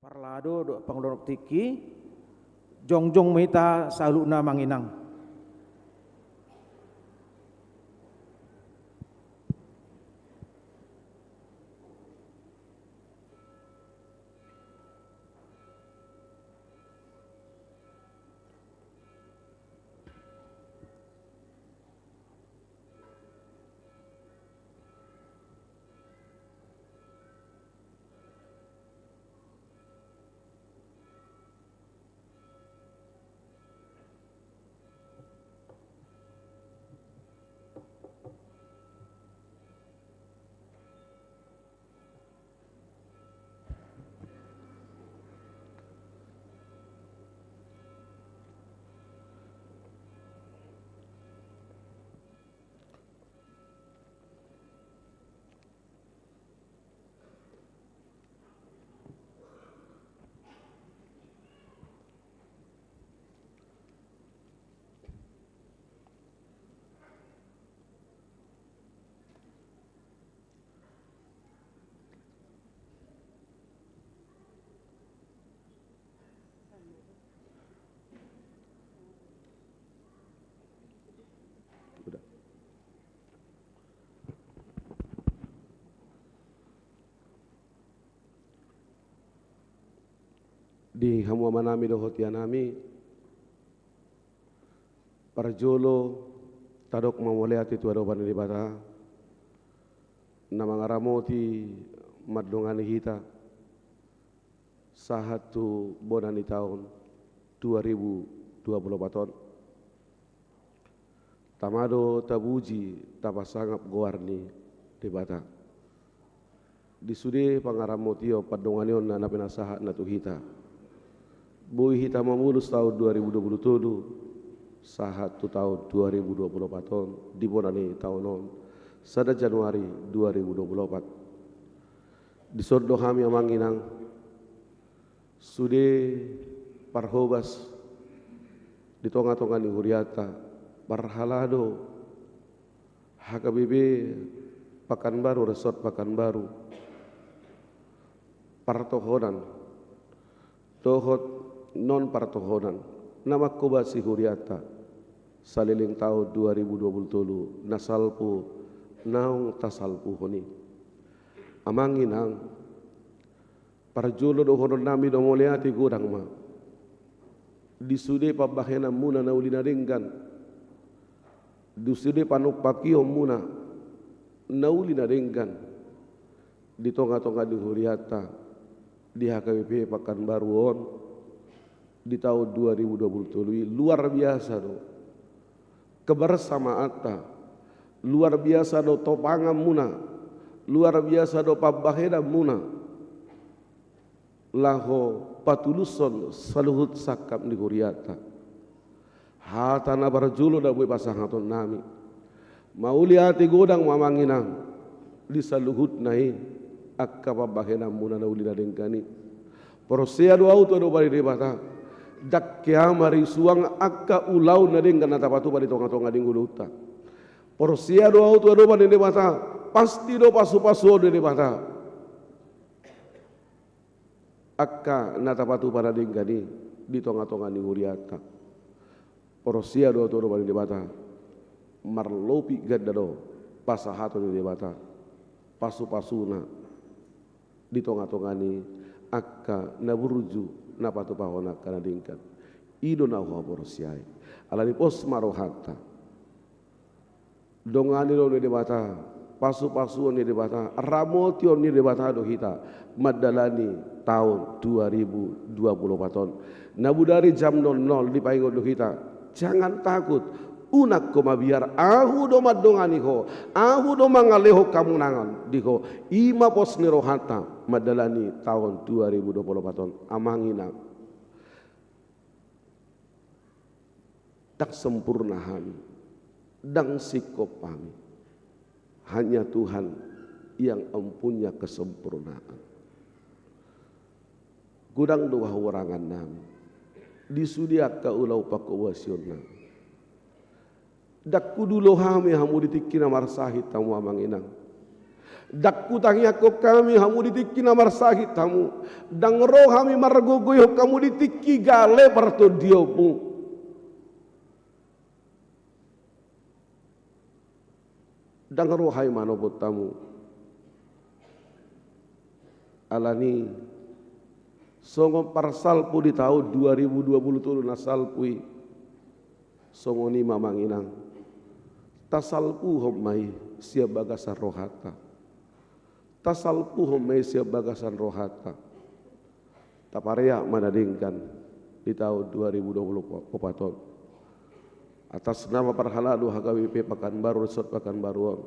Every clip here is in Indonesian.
Parlado do panglorok tiki jongjong mita saluna manginang. Di hamwa manami do hotianami parjolo tadok mamuliati tu adoban di bata nama ngaramoti madongani hita sahatu bonani tahun 2024 tamado tabuji tapasangap gowarni di bata di sude pangaramotio padonganion na penasahat na tuhita Bui hita mamulus tahun 2027 sahatu tahun 2024 di bonani tahunon sada Januari 2024 di sordo hami amanginang sude parhobas di tonga-tonga ni huriata parhalado HKBP Pakanbaru Resort Pakanbaru partohonan tohot non partohonan nama kubasi huriata saliling tahun 2027 nasalpu naung tasalpu honi amanginang parjulo do honon nami do moliati gudang ma disude pabahena muna na ulina ringgan disude panuk pakio muna na ulina ringgan di tonga-tonga di huriata di HKBP Pakanbaru on di tahun 2027 luar biasa do kebersamaan luar biasa do topangan muna luar biasa do pabahena muna laho patuluson saluhut sakap di huriata hatana barjulo da bui pasangaton nami mauliati godang mamanginang di saluhut nai akka pabahena muna na ulina dengkani porosea do auto do bari debata dak kiamari suang akka ulau na dengkan na tapatu bari tonga-tonga dinguluta porosea do auto do bari debata pasti do pasu-pasu do debata akka na tapatu para dengkani di tonga-tonga ni huriata porosea do auto do bari debata marlopi gadda do pasahato do debata pasu-pasuna di tonga-tonga ni akka na buruju na patu pahona kana dingkan ido na ho porosiai alani pos marohata dongani do ni debata pasu-pasu ni debata ramotio ni debata do hita madalani tahun 2024 nabudari jam 00 di paingo do hita jangan takut unak koma biar ahu do madongani ho ahu do mangaleho kamunangan diho ima pos ni rohata madalani tahun 2024 amangina tak sempurna kami dang sikop kami hanya Tuhan yang empunya kesempurnaan gudang dua warangan nami disudiaka ulau pakawasionna dak kudu lohami hamu ditikina marsahit tamu amanginang Dakku tangiako kami hamu ditiki namar sahit hamu. Dang roh kami margogoyo kamu ditiki gale parto diomu. Dang roh hai manobot tamu. Alani songo parsalpu di tahun 2020 nasalpui songoni mamanginang tasalpu homai siap bagasan rohata tasalpu homai siap bagasan rohata taparea manadingkan di tahun 2020 popaton atas nama parhaladu HKWP Pekanbaru Resort Pekanbaru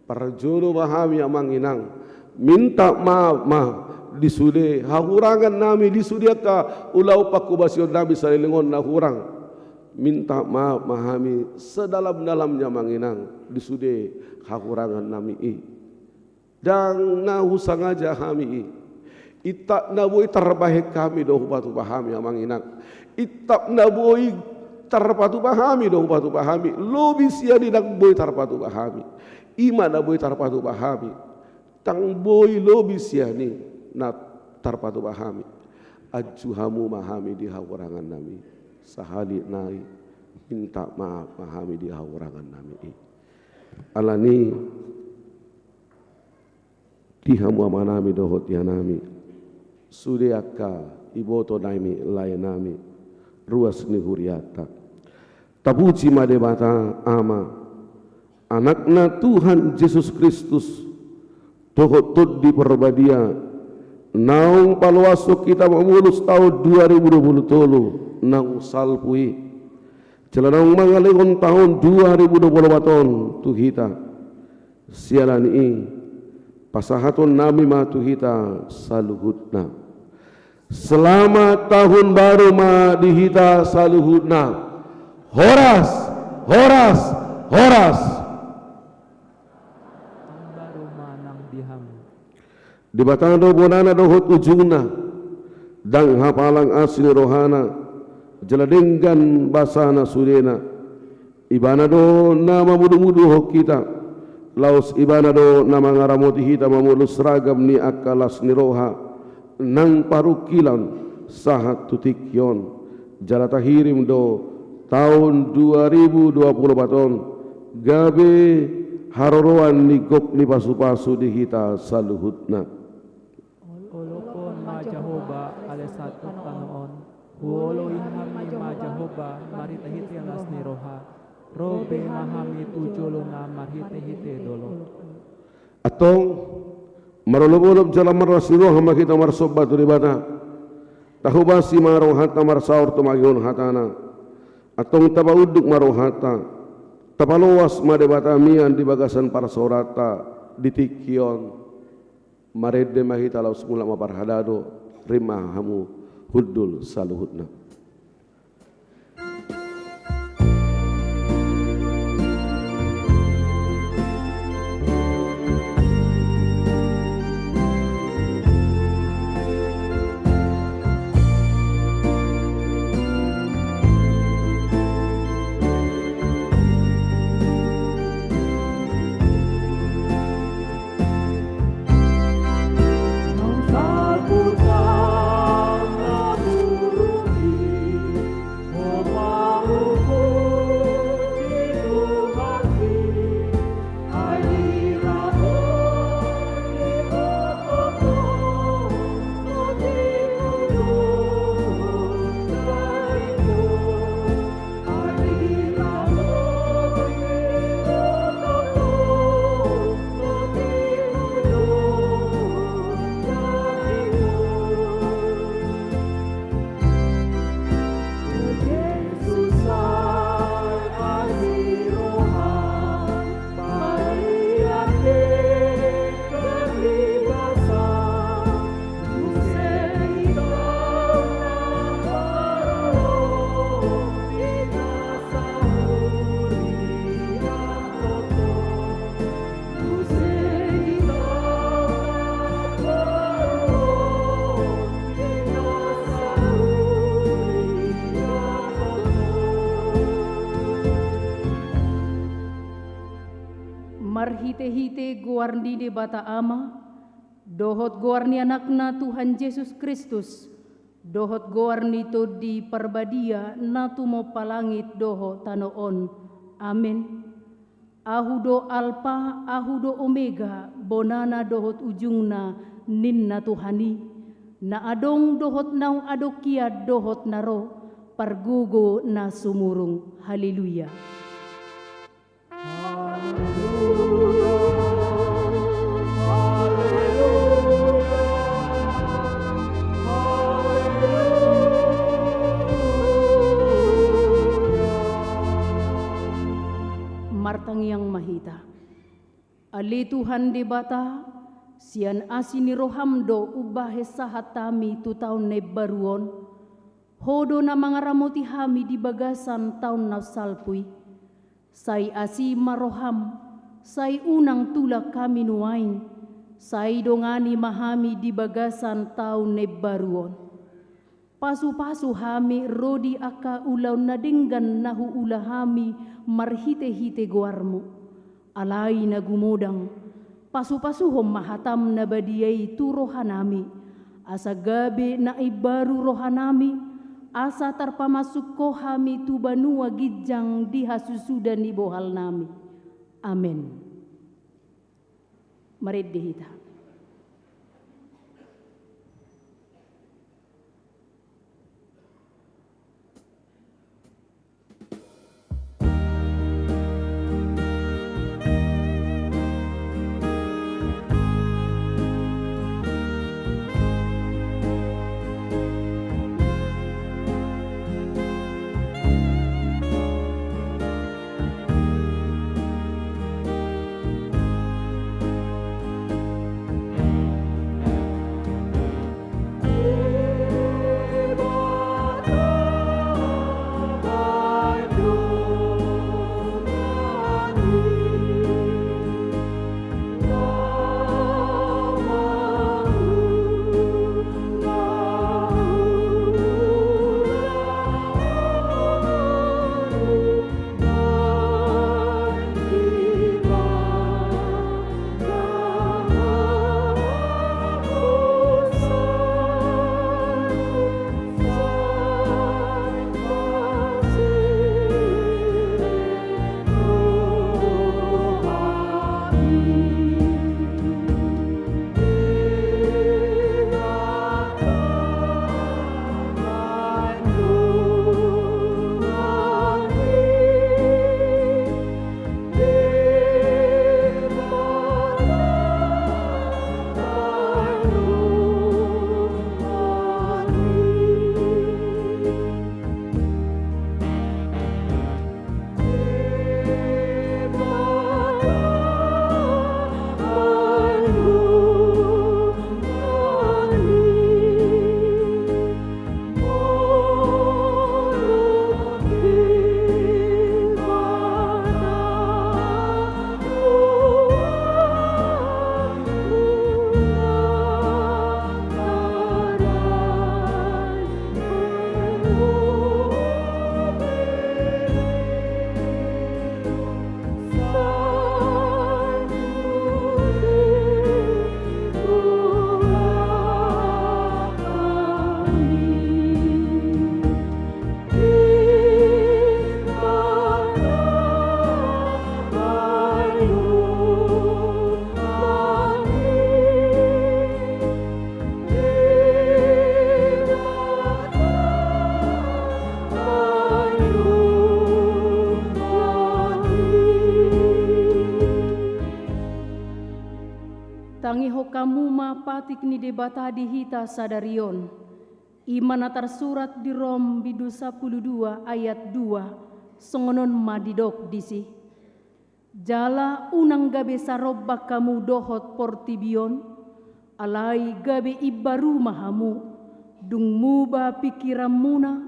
parjono mahami amanginang minta maaf disude hahurangan nami disudiaka ulau pakubasion nabi salilingon na hurang minta maaf mahami sedalam-dalamnya manginang disude hahurangan nami dan nahu sangaja hami itak naboi terbaik kami doh batu pahami manginang itak naboi terpatu pahami doh batu pahami lobi sia didang boy terpatu pahami iman naboi terpatu pahami tang boy lobi sia ni na tarpatu pahami ajuhamu mahami di hawarangan nami sahali nai minta maaf mahami di hawarangan nami alani dihamu amanami dohot yanami sudiaka iboto naimi layanami ruas ni huriata tabuci madebata ama anakna Tuhan Yesus Kristus dohot tod di perbadia naung paluaso kita memulus tahun 2020 nang salpui celanang mangalingon tahun 2020 tu kita sialani pasahaton nami ma tu kita saluhutna selamat tahun baru ma dihita saluhutna horas horas horas di batang do bonana dohot ujungna dang hapalang asli rohana jeladenggan basana surena ibana do nama mudu-mudu hok kita laus ibana do nama ngaramoti hita mamulus ragam ni akalas ni roha nang parukilan sahat tutikyon jalata hirim do tahun 2020 baton gabe haroroan ni gok ni pasu-pasu di hita saluhutna Majahoba alesat kanoon huolo ihami majahoba marite-hite alas ni roha robe mahami tujulo na marhite-hite dolo atong marulup-ulup jalan marasiroh hama kita marsobat duribana tahubasi marohata marsaur tumagion hatana atong tabauduk marohata tapaluas madebata mian di bagasan parsorata ditikion marede mahita laus mula maparhadado rimah hamu huddul saluhutna Salputan na burung hite guarni de bata ama, dohot guarni anakna Tuhan Yesus Kristus, dohot guarni to di parbadia na tumo palangit doho tanoon. Amen. Ahudo Alpha, ahudo Omega, bonana dohot ujungna ninna Tuhani, na adong dohot naung adokia dohot naro, pargugo na sumurung. Haleluya. Martang yang mahita. Ali Tuhan di bata, sian asini rohamdo ubahe sahatami tu taun ne baruon, hodo na mangaramoti hami di bagasan taun na salpui, say asi maroham, say unang tulak kami nuain, say dongani mahami di bagasan taun ne baruon. Pasu-pasu hami rodi aka ulaw na dinggan nahu ulahami marhite-hite guarmu. Alay na gumodang, pasu-pasuhom mahatam na badiyay tu rohanami. Asa gabi na ibaru rohanami, asa tarpamasuk ko hami tu banua gidjang dihasusudan ni bohal nami. Amen. Marid dihita. Tangiho kamu mapatik ni debata dihita sadarion. Imana tersurat di Rom bidu 12 ayat 2. Songonon madidok disi. Jala unang gabe sarobak kamu dohot portibion. Alai gabe ibaru mahamu. Dung muba pikiramuna.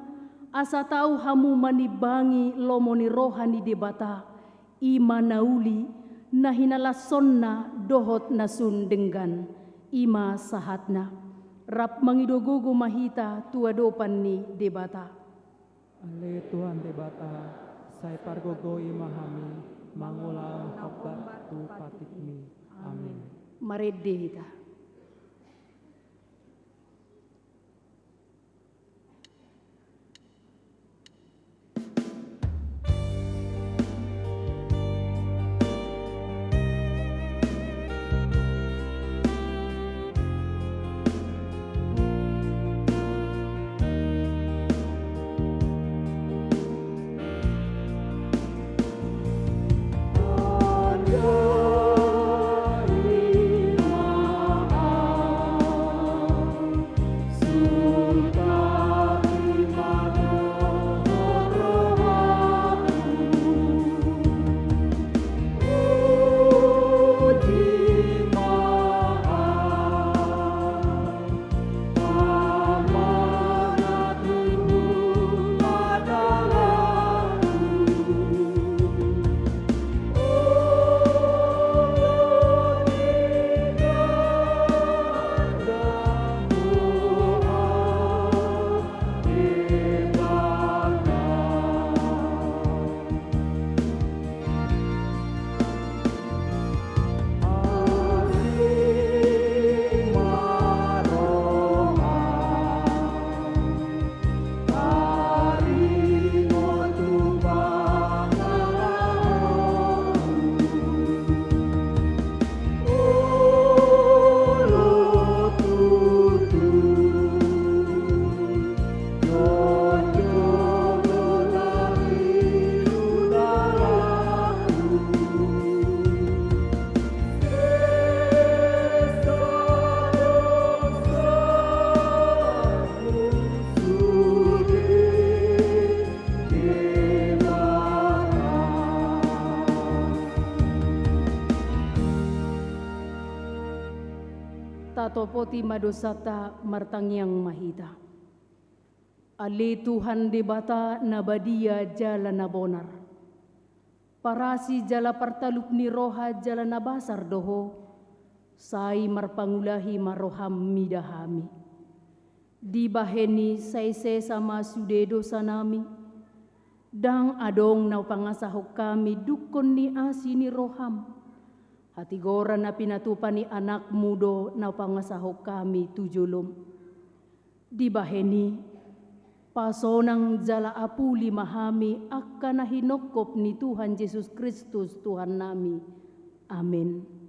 Asa tau hamu manibangi lomoni rohani debata. Ima nauli. Na hinalasonna dohot nasun denggan ima sahatna rap mangidogogo mahita tuadopan ni debata. Ale Tuhan debata, say pargogo imahami, mangulang habba tu patikmi. Amin. Maredde hita. Tatopoti madosata martangyang mahita. Ali Tuhan debata nabadia jala nabonar. Parasi jala partaluk ni roha jala nabasar doho. Sai marpangulahi maroham midahami. Di baheni saise sama sudedo sanami. Dang adong nau pangasahok kami dukon ni asi ni roham. Hati gora na pinatupan ni anak mudo na pangasahok kami tujulom. Di baheni, pasonang jala apuli mahami akan nahinokop ni Tuhan Yesus Kristus Tuhan nami. Amin.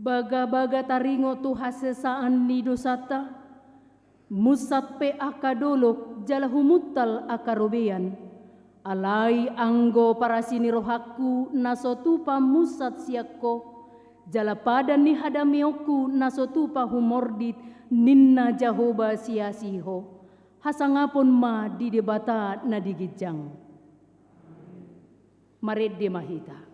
Baga-baga taringo tu hasesaan ni dosata, musat pe akadolok jala humutal akarobean, alai anggo parasini rohaku nasotupa musat siakko, jala padan ni hadamioku nasotupa humordit ninna Jahoba siasiho, hasangapon ma di debata na digijang. Maredde mahita.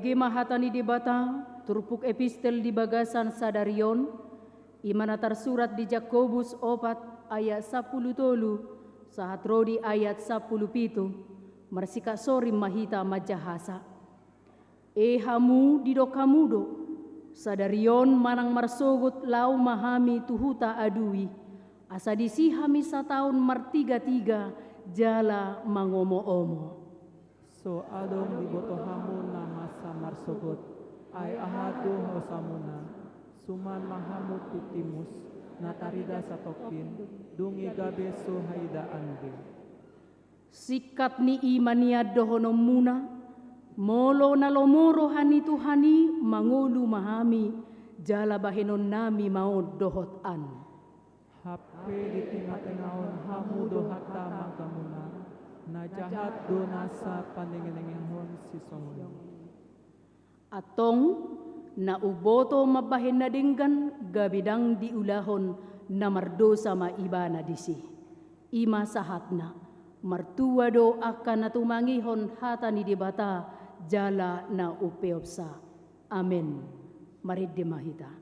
Ege mahatani di bata, turpuk epistel di bagasan sadarion, imana tersurat di Jakobus 4 ayat 10 tolu, sahat rodi ayat 10 pitu, marsika sori mahita majahasa. Hamu didokamudo, sadarion manang marsogot lau mahami tuhuta adui, asa disihami sataun martiga-tiga jala mangomo-omo. So adong dibotohamu na masa marsogot, ay ahado hosamuna, suman mahamut titimus, natarida sa tokin, dungi gabe so haidaan din. Sikat ni imania dohonom muna, molo na lomoro hani tuhani, mangulu mahami, jala bahenon nami maod dohotan. Hape di tingatengaon hamu do hatta mangkamuna, na jahat do nasa paningin-ingihon si Songon. Atong na uboto mabahin na dinggan gabidang diulahon na mardosa maibana disi. Ima sahat na martua do akan natumangihon hata ni dibata jala na upeopsa. Amen. Marid di mahita.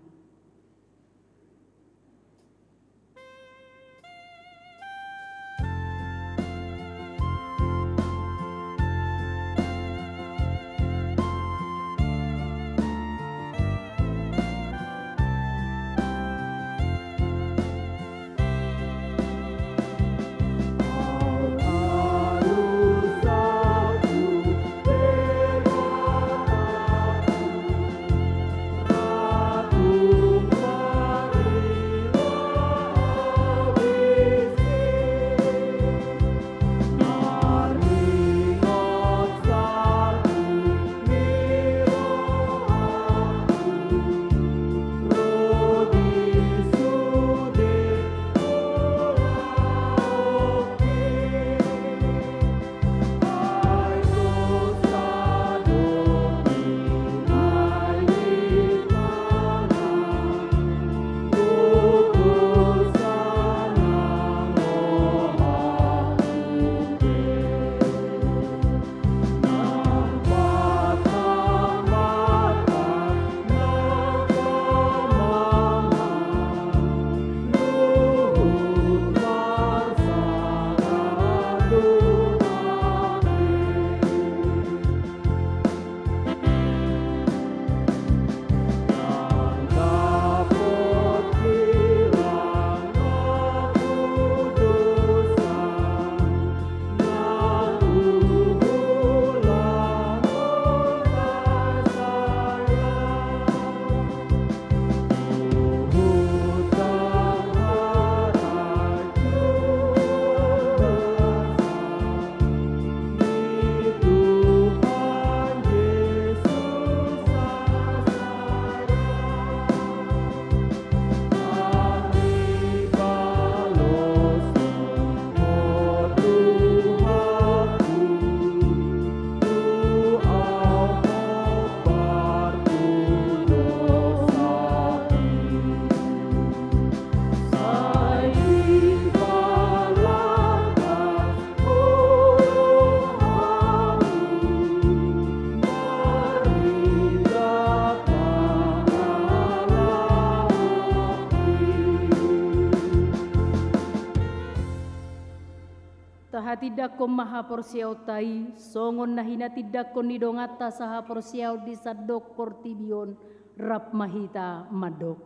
Tahatidak ko mahaporsiaw tay, songon na hinatidak ko nidongata sa haporsiaw di sadok portibion, rap mahita madok.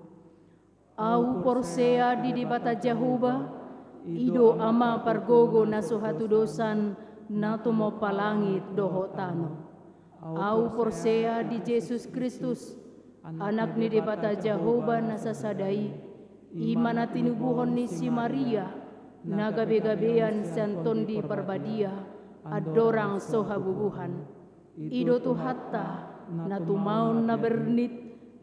Au porsea di dibata Jahuba, ido ama pargogo na suhatudosan na tumopalangit dohotano. Au porsea di Jesus Kristus, anak ni dibata Jahuba na sasadai, imana tinubuhon ni si Maria, nagabe-gabean santon di parbadia, adorang sohabubuhan. Ido tu hatta, na tumaon na bernit,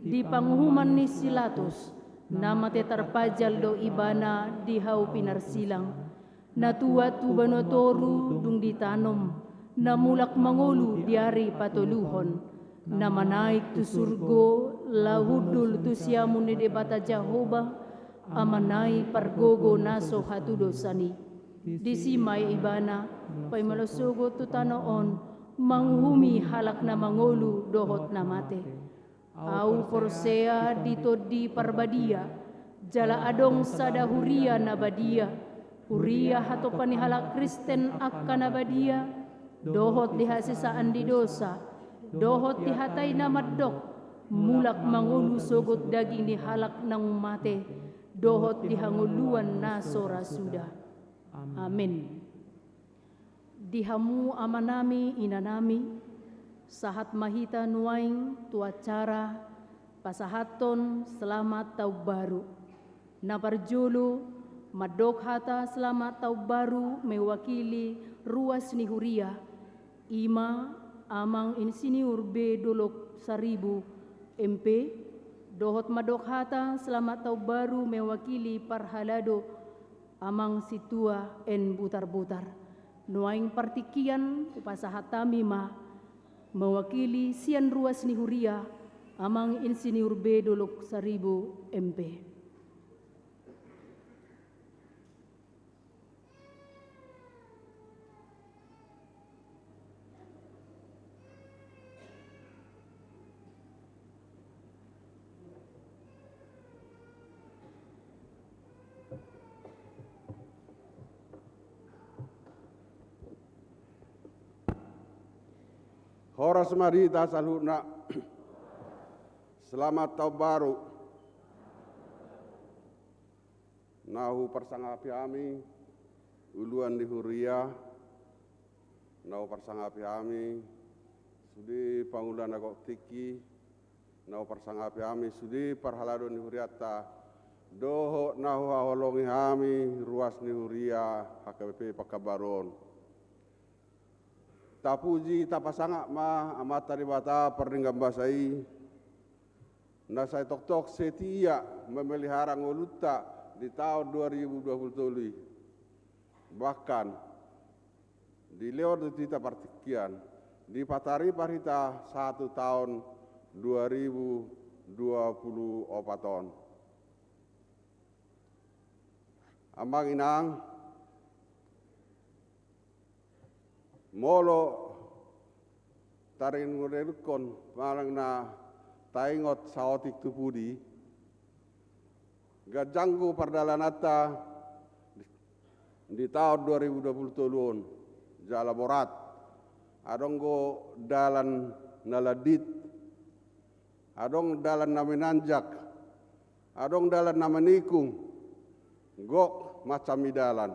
di panguhuman ni Silatus, na matetarpajal do ibana di hau pinarsilang, na tuwa tubanotoru dung ditanom, na mulak mangulu diari patuluhon, na manaik tu surgo, lahudul tu siamun ni debata Jahoba, amanai pargogo naso hatudosani. Disimay ibana, pay malusugo tu tanoon, manghumi halak na mangolu dohot na mate. Au porsea dito di parbadia, jala adong sada huria na badia, huria hato panihalak Kristen akka na badia, dohot di hasisaan di dosa, dohot di hatay na maddok, mulak mangulu sogot daging di halak ng mate, dohot di hanguluan na sora suda. Amen. Dihamu amanami inanami, sahat mahita nuaing tuacara, pasahaton selamat tau baru. Naparjulu madok hata selamat tau baru mewakili ruas ni huria, ima amang insinyur B dolok 1000 MP, dohot madok hata selamat tau baru mewakili parhalado amang situa en butar-butar. Nuaing partikian upasahatami mewakili sian ruas ni huria amang insinyur B dolok 1000 MP. Horas marita saluna. Selamat tahun baru. Nahu persangapi kami uluan di huria. Nahu persangapi kami sudi pangulan agak tiki. Nahu persangapi kami sudi parhaladon di huriata. Doho nahu haholongi kami ruas di huria HKBP Pakabaron. Tapuji tapasanga amat taribata perningam basai nasai tok setia memelihara ngoluta di tahun 2027. Bahkan di lewat kita partikian di patari parita 1 tahun 2024. Amang inang molo tarin ngurelukon marang na taingot saotik tupudi gajanggu perdalanata di tahun 2027 jala borat adong go dalan naladit adong dalan naminanjak adong dalan namanikung gok macam dalan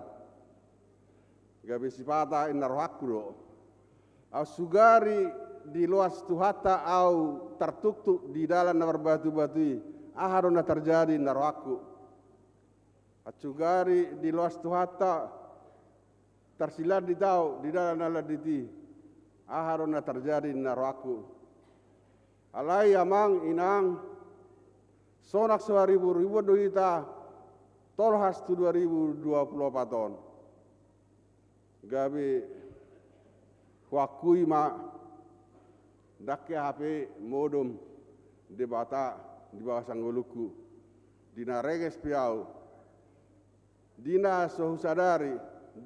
gabi sipata inarwakro asugari di luas tuhata au tertuktuk di dalam berbatu-batu aharuna terjadi narwaku asugari di luas tuhata tersilar di tau di dalam naladiti aharuna terjadi narwaku alai amang inang sonak 2000 dohita tolhas tu 2024 ton gabi wakui dakke HP modum debata di bawah sanggoluku dina reges piau dina sohusadari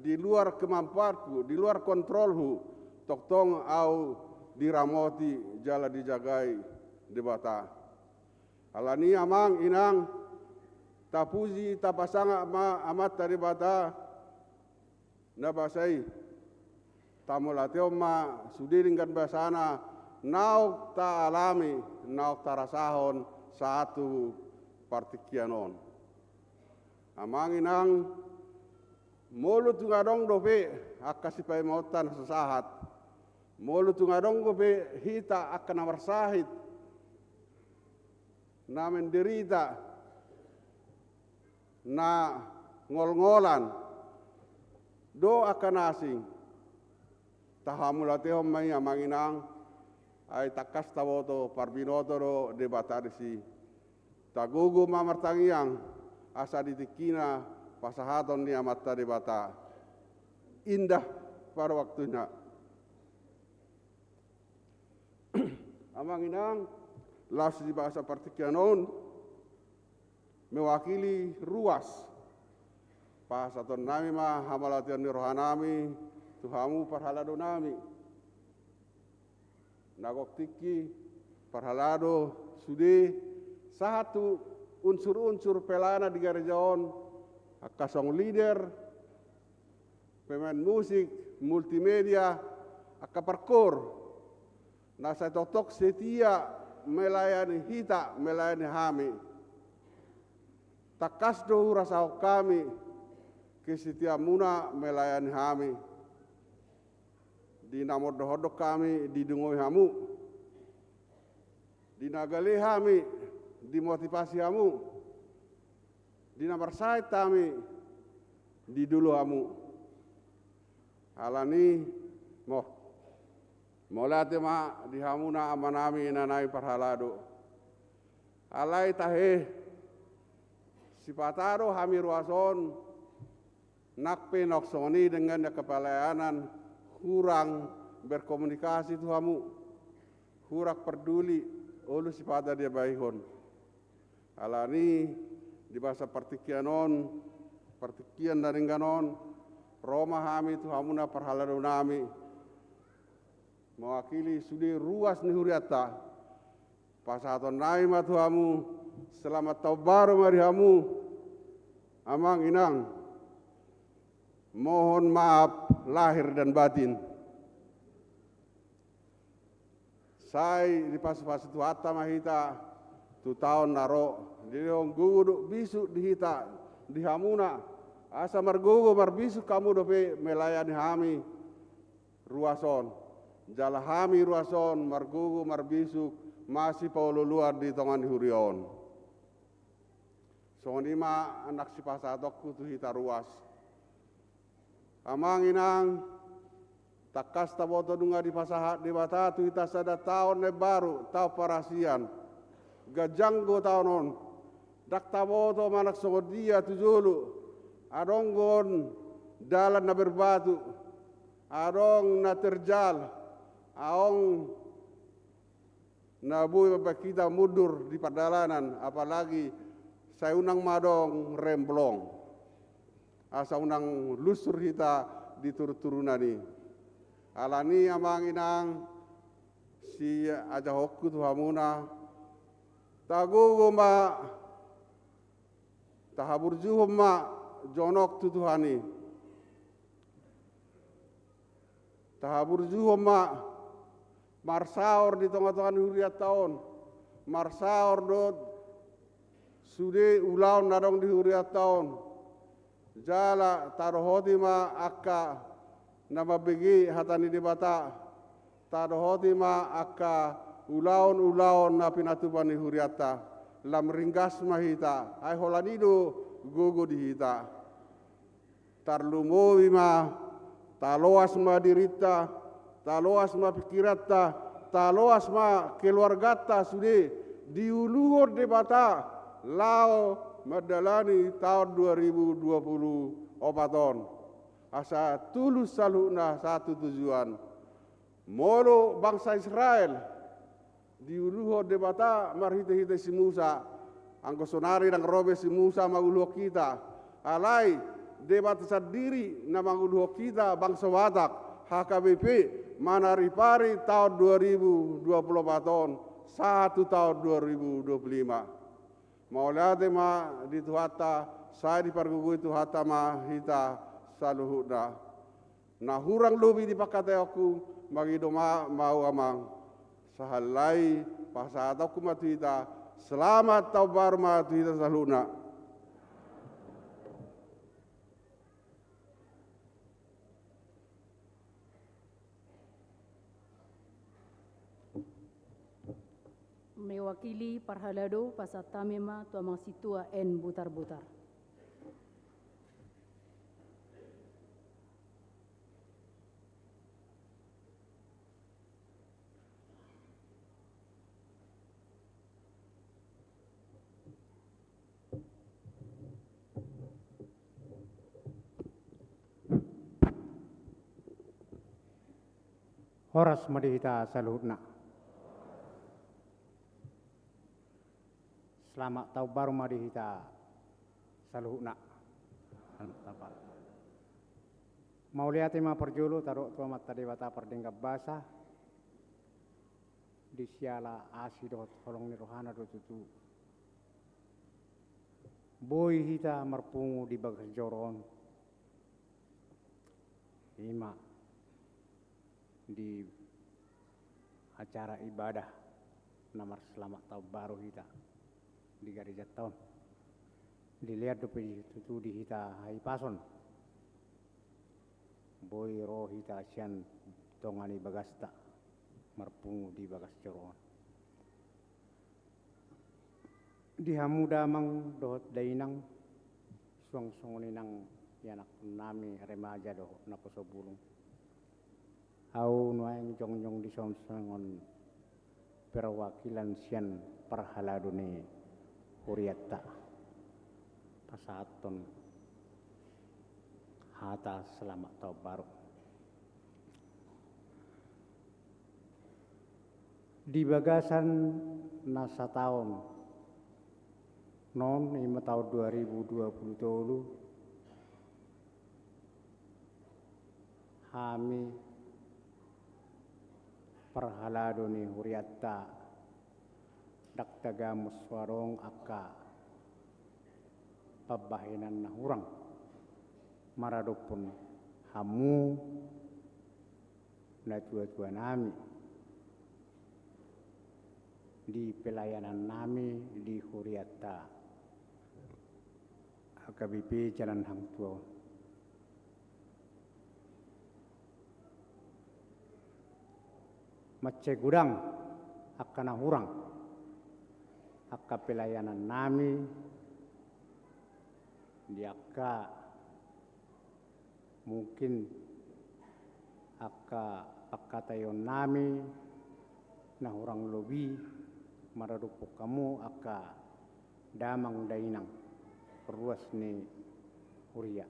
di luar kemampuanku di luar kontrolku toktong au diramoti jala dijagai debata alani amang inang tapuji tapasanga amat taribata nabasai tamulateo sudiringkan basana nauk ta alami nauk tarasahon satu partikianon amang inang mulu tungadong dope akasipai mautan sesahat mulu tungadong dope hita akan nawarsahit na menderita na ngol-ngolan do akan asing tahamulateo may amanginang ay takas tawoto parbinoto ro debatarisi tagugu mamartangiang asa ditikina pasahaton ni amatta debata indah pada waktunya amanginang las di bahasa partikianon mewakili ruas pasaton nami hamalatian ni rohanami tuhamu parhalado nami nagok tiki parhalado sudi satu unsur-unsur pelana di gerejaon kasong leader, pemain musik, multimedia, akaparkor. Nasa totok setia melayani hita, melayani hami. Takasdo rasau kami kesetia muna melayani hami. Di namor dohodok kami didungoi hamu. Di nagali hami dimotivasi hamu. Di namar sait kami di dulu hamu. Alani molate ma di hamuna amanami nanai parhalado. Alai tahe sipataro hami ruason nakpe noksoni dengan kepelayanan kurang berkomunikasi tu hamu, kurang peduli olu sipata dia baikon. Alani di bahasa partikian dan ingganon Roma hami tu hamuna parhalado nami mewakili sudi ruas ni huriata pasaton naima tu hamu selamat tau baru mari hamu amang inang mohon maaf lahir dan batin. Sai di pas-pas tu hatta mahita tu tahun naro di gugu bisu di hita di hamuna asa margugu marbisu kamu dope melayani hami ruason jala hami ruason margugu marbisu masih paulo luar di tongan di hurion. Sonima anak si pasatok tu hita ruas. Amang inang takas taboto dunga di pasahat di bata tu hita sada tahun ne baru tau parasian gajanggo tahun on dak taboto manak sogodia tu julu adonggon dalan na berbatu adong na terjal aong na bui kita mundur di perdalanan apalagi saya unang madong remblong asa unang lusur kita di turunani alani amang inang si aja hokku tu hamuna tagugo ma tahabur juhum ma jonok tu tuhani tahabur juhum ma marsaor di tengah-tengah huriat tahun marsaor dot sude ulaun nadong di huriat tahun jala tarohoti ma akka nama begi hatani di bata tarohoti ma akka ulaun na pinatuban di huriata lam ringgas mahita ai holanido gogo di hita tarlumowi ma taloas ma dirita taloas ma pikirata taloas ma keluargata sude diuluhur di bata lao madalani tahun 2020 opaton asa tulus saluna satu tujuan molo bangsa Israel diuluhur di bata marhite-hite si Musa angko sonari dan robe si Musa maguluh kita alai debat sendiri na maguluh kita bangsa Watak HKBP manaripari tahun 2024 satu tahun 2025 maulate ma di tuhata saya di pargugu itu hata ma hita saluhuda na hurang lubi di pakate aku bagi doma mau amang sahalai pasataku matuita selamat tau baru matuita saluna. Mewakili parhalado pasatamema tuamang situa en butar-butar. Horas madihita saluhutna. Selamat tahun baru madihita saluhutna. Mau lihat ima perjulu taruh tua mata dewata perdinggap basah. di siala asido tolong ni rohana do tutu boy hita marpungu di bagas joron ima di acara ibadah namar selamat tahun baru hita di gereja tahun dilihat do tutu di hita hai pason boy roh hita sian tongani bagasta marpungu di bagas joron di hamuda mang dohot dainang suang-suang ninang yanak nami remaja doh naposo bulung au nuaing jong-jong di songon perwakilan sian parhaladune huriatta pasaton hata selamat tahun baru di bagasan nasa tahun non ima tahun 2020 tolu kami perhalado ni huriatta daktaga muswarong akka pabahinan na hurang maradopun hamu na tua-tua nami di pelayanan nami di huriatta HKBP Jalan Hang Tuah Mace gudang akan hurang akka pelayanan nami di akka mungkin akka pakatayon nami na hurang lobi maradupok kamu akka damang dainang ruas ni huria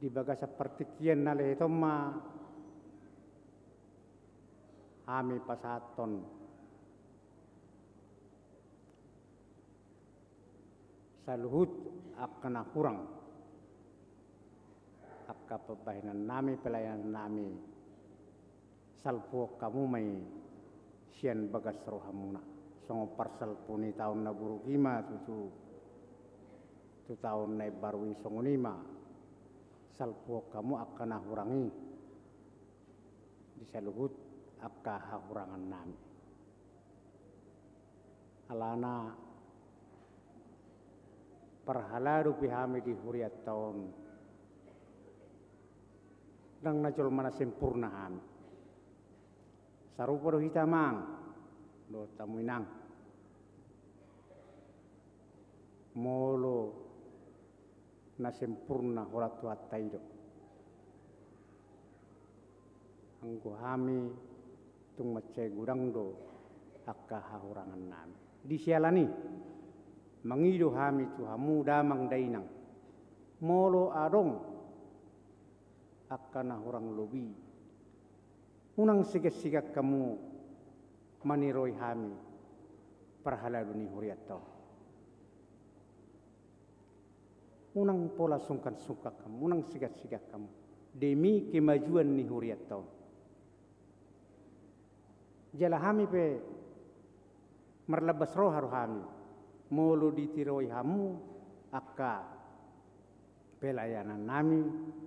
di bagasa partikian nale itu ma kami pasaton saluhut akan hurang akka pabahinan nami pelayanan nami salpo kamu may sian bagas rohamuna songo parsal puni tahun na burukima tu tahun na barwi songo lima salpo kamu akan hurangi di saluhut akka hahurangan nami alana perhaladu pihami di huriat tahun nang najol mana sempurna kami sarupa do hitamang do tamuinang molo na sempurna horat tuataido anggo hami tung mace gudang do akka hahurangan nami disialani mangido hami tu hamu damang dainang molo adong akka na hurang lobi unang sigak-sigak kamu maniroy hami parhalado ni huriato unang pola sungkan-sungkak kamu unang sigak-sigak kamu demi kemajuan ni huriato jala hami pe marlabas roh haru hami molo ditiroy hamu akka pelayanan nami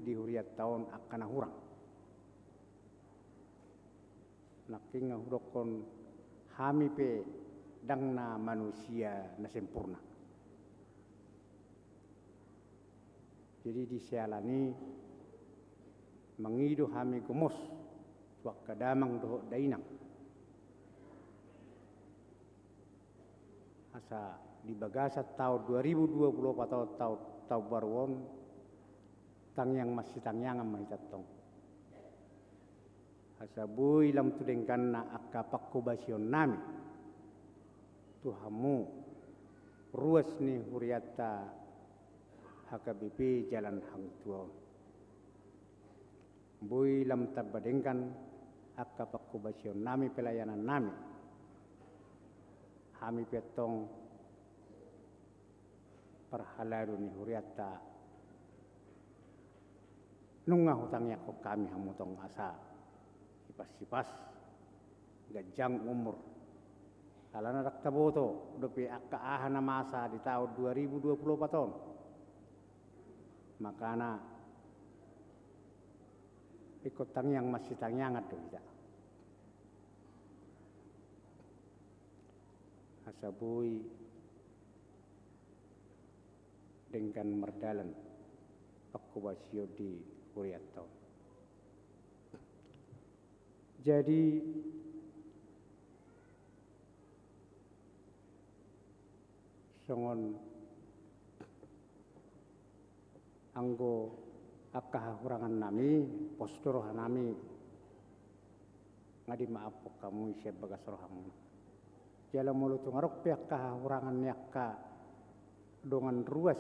di huriat tahun akan hurang naking hurokon hami pe dangna manusia na sempurna jadi disialani mangido hami gumos wak kadamang doh dainang asa di bagasa tahun 2020 atau tahun baruon tangyang masih tangyang mahitatong asa bui lam tudengkan na akka pakubasyon nami tuhamu ruas ni huriata HKBP Jalan Hang Tuah bui lam tabadengkan akka pakubasyon nami pelayanan nami kami petong perhalado ni huriata nunga hutangnya ko kami hamutong asa sipas-sipas gajang umur. Kalau nak taboto, dopi akaahan na masa di tahun 2024 tahun. Makana ikut tangyang masih tangyangat do kita. Asabui dengan merdalan aku basio di Kuriat tahun. Jadi songon anggo akahurangan nami postur nami ngadi maaf kamu siap bagas roham jala mulut ngarok pihak kahurangan yakka dongan ruas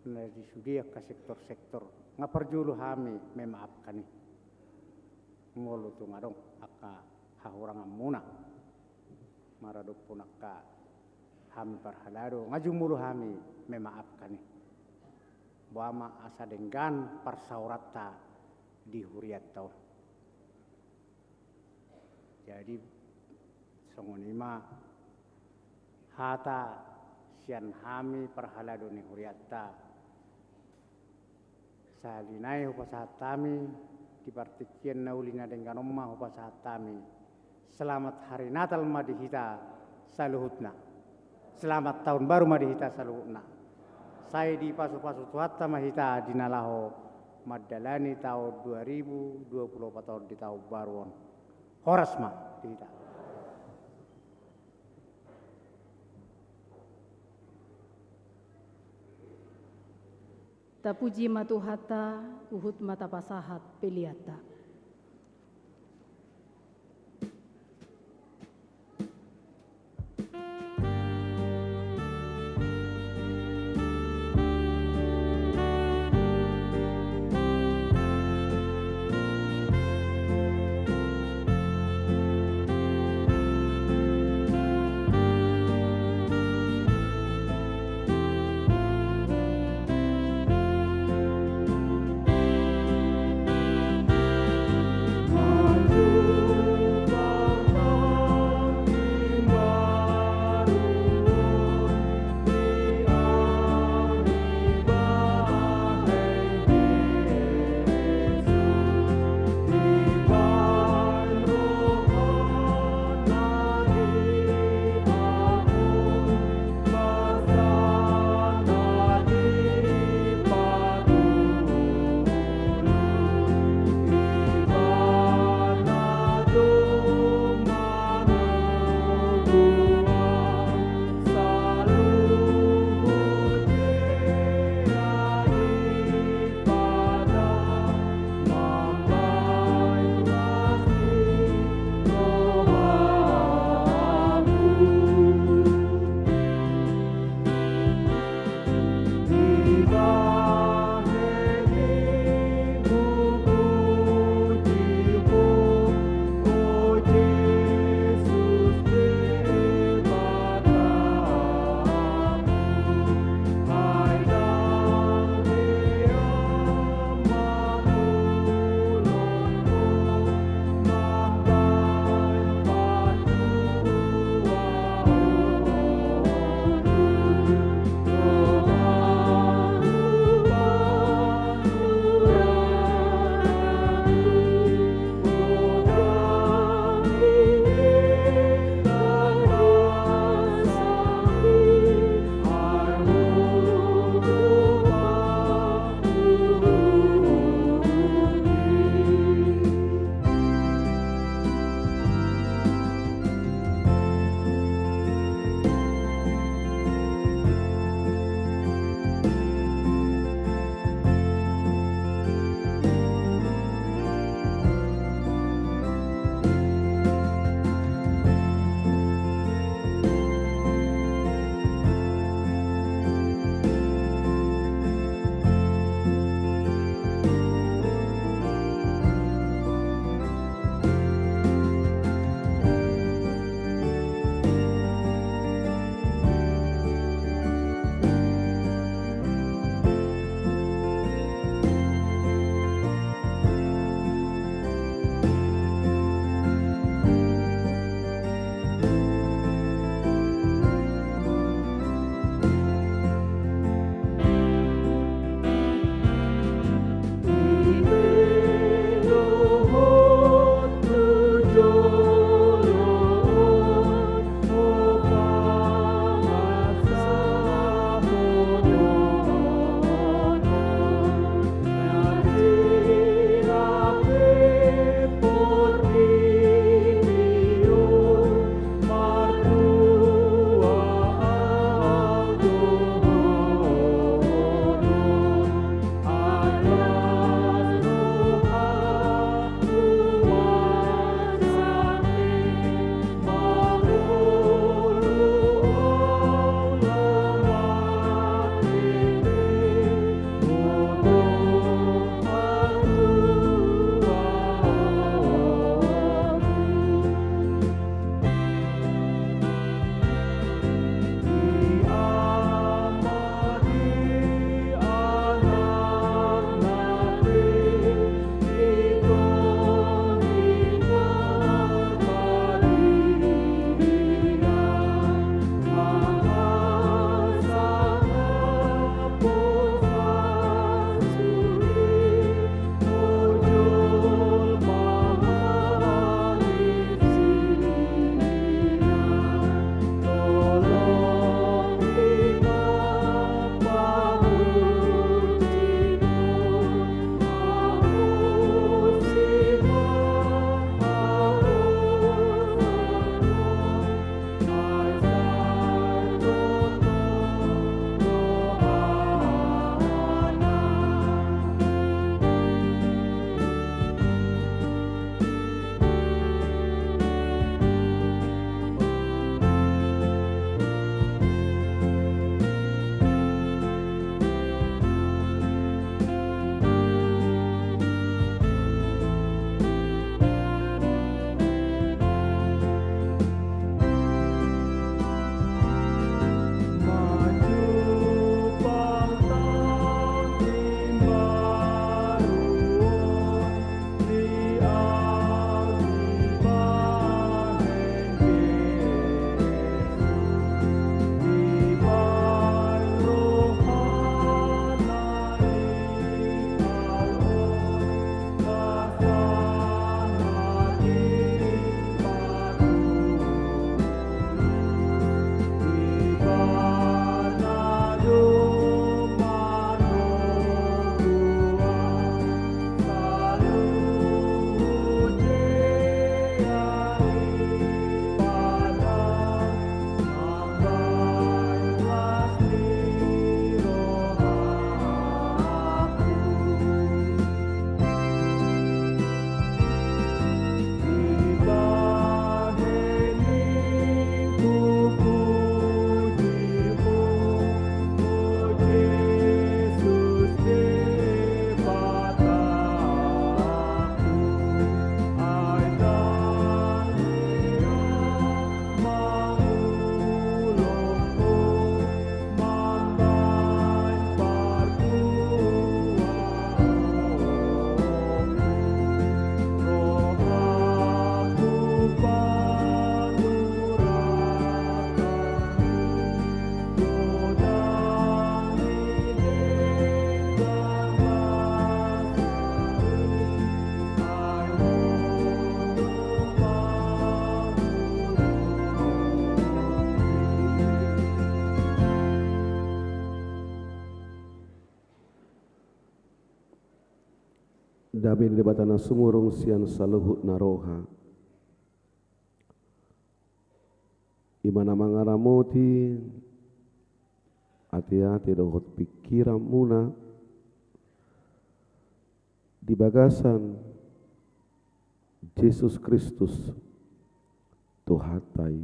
na di sudia ka sektor-sektor ngaparjulu hami memaafkan ni mulut ngarok akka hahurangan muna maradok punakka hami parhalado ngajumulu hami memaafkan ni buama asa dengan parsaurata di huriat tau. Jadi songonima hata sian hami parhalado ni huriatta salinai upasatami dipartikian naulina dengan omma upasatami selamat hari Natal madihita saluhutna. Selamat tahun baru madihita saluhutna. Saya di pasu-pasu tuhatta mahita dinalaho madalani tahun 2024 tahun di tahun baruan. Horas mah dihita. Tapuji matuhata uhut mata pasahat peliata. Dabi debatana sumurung sian saluhut naroha. Imana mangaramoti hati-hati dohot pikiran muna di bagasan Yesus Kristus Tuhatai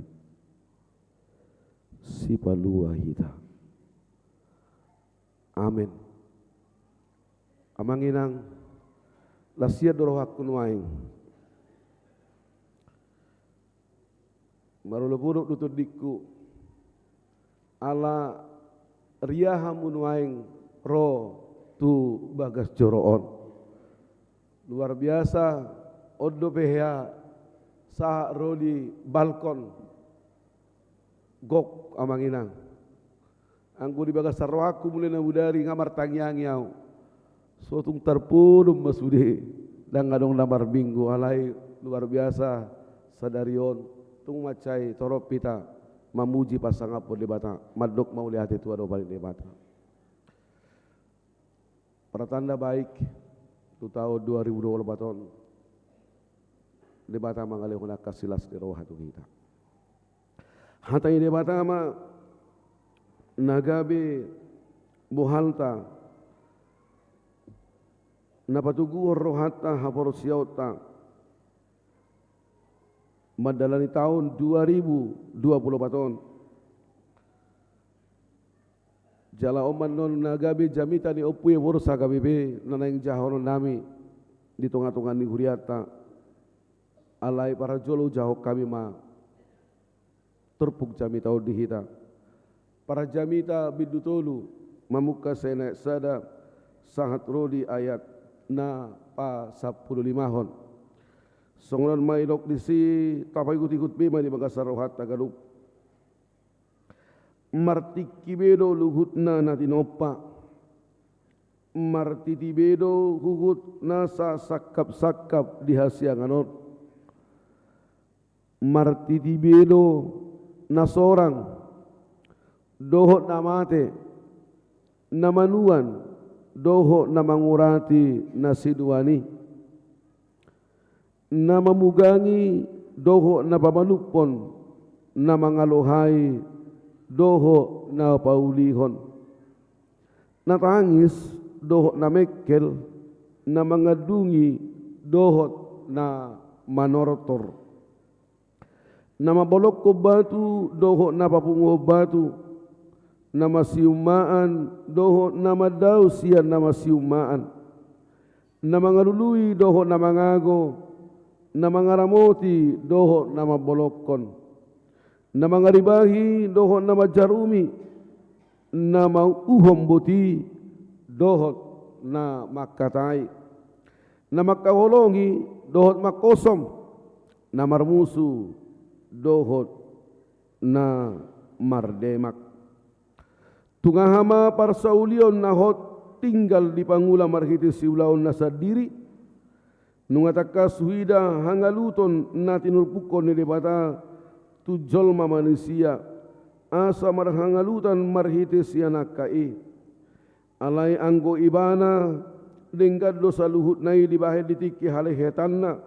si palua hita. Amin. Amanginang lasia doroh hakun waing. Marulo buruk tutut diku ala riaha munuaing ro tu bagas joroon. Luar biasa odo behya sah ro di balkon gok amanginang. Angku di bagas sarwaku mulai nabudari ngamar tangyang yau. Sotung terpulum masudi dan ngadong namar minggu alai luar biasa sadarion. Tung macai torop pita memuji pasang apa debata madok mau lihat itu ada balik debata. Pertanda baik tu tahun 2024 debata mangalih nak kasilas di roh hatu kita. Hatai debata ma nagabe buhalta napatugu rohata hapor siauta madalani tahun 2024 jala oman non nagabe jamita ni opue bursa KBB nanang jahono nami di tonga-tonga ni huriata alai para jolo jaho kami ma terpuk jamita di hita para jamita bidutolu mamuka senek sada sangat rodi ayat na pa 15 hon. Songonan mailok di si tapai ikut bema di Makassar rohat Tagalog. Martiki bedo luhutna na tinopa. Martiti bedo huhut nasa sakap-sakap di hasianganot. Martiti bedo nasorang dohot namate namanuan dohot namangurati nasiduani. Na mamugangi doho na pamanupon na mangaluhay doho na paulihon. Natangis doho na mekkel na mangadungi doho na manortor. Na mabolok ko batu doho na papungo batu na masiumaan doho na madaw siya na masiumaan. Na mangalului doho na mangago na mangaramoti doho na mabolokon na mangaribahi doho na majarumi na mauhom buti doho na makatai na makaholongi doho makosom na marmusu doho na mardemak tungahama parsaulion na hot tinggal di pangula marhiti siulaon na sadiri nungataka suhida hangaluton na tinurpukon ni debata tu jolma manusia asa marhangalutan marhiti siya nakai alai anggo ibana denggad dosa luhut nai dibahid ditiki halih hetanna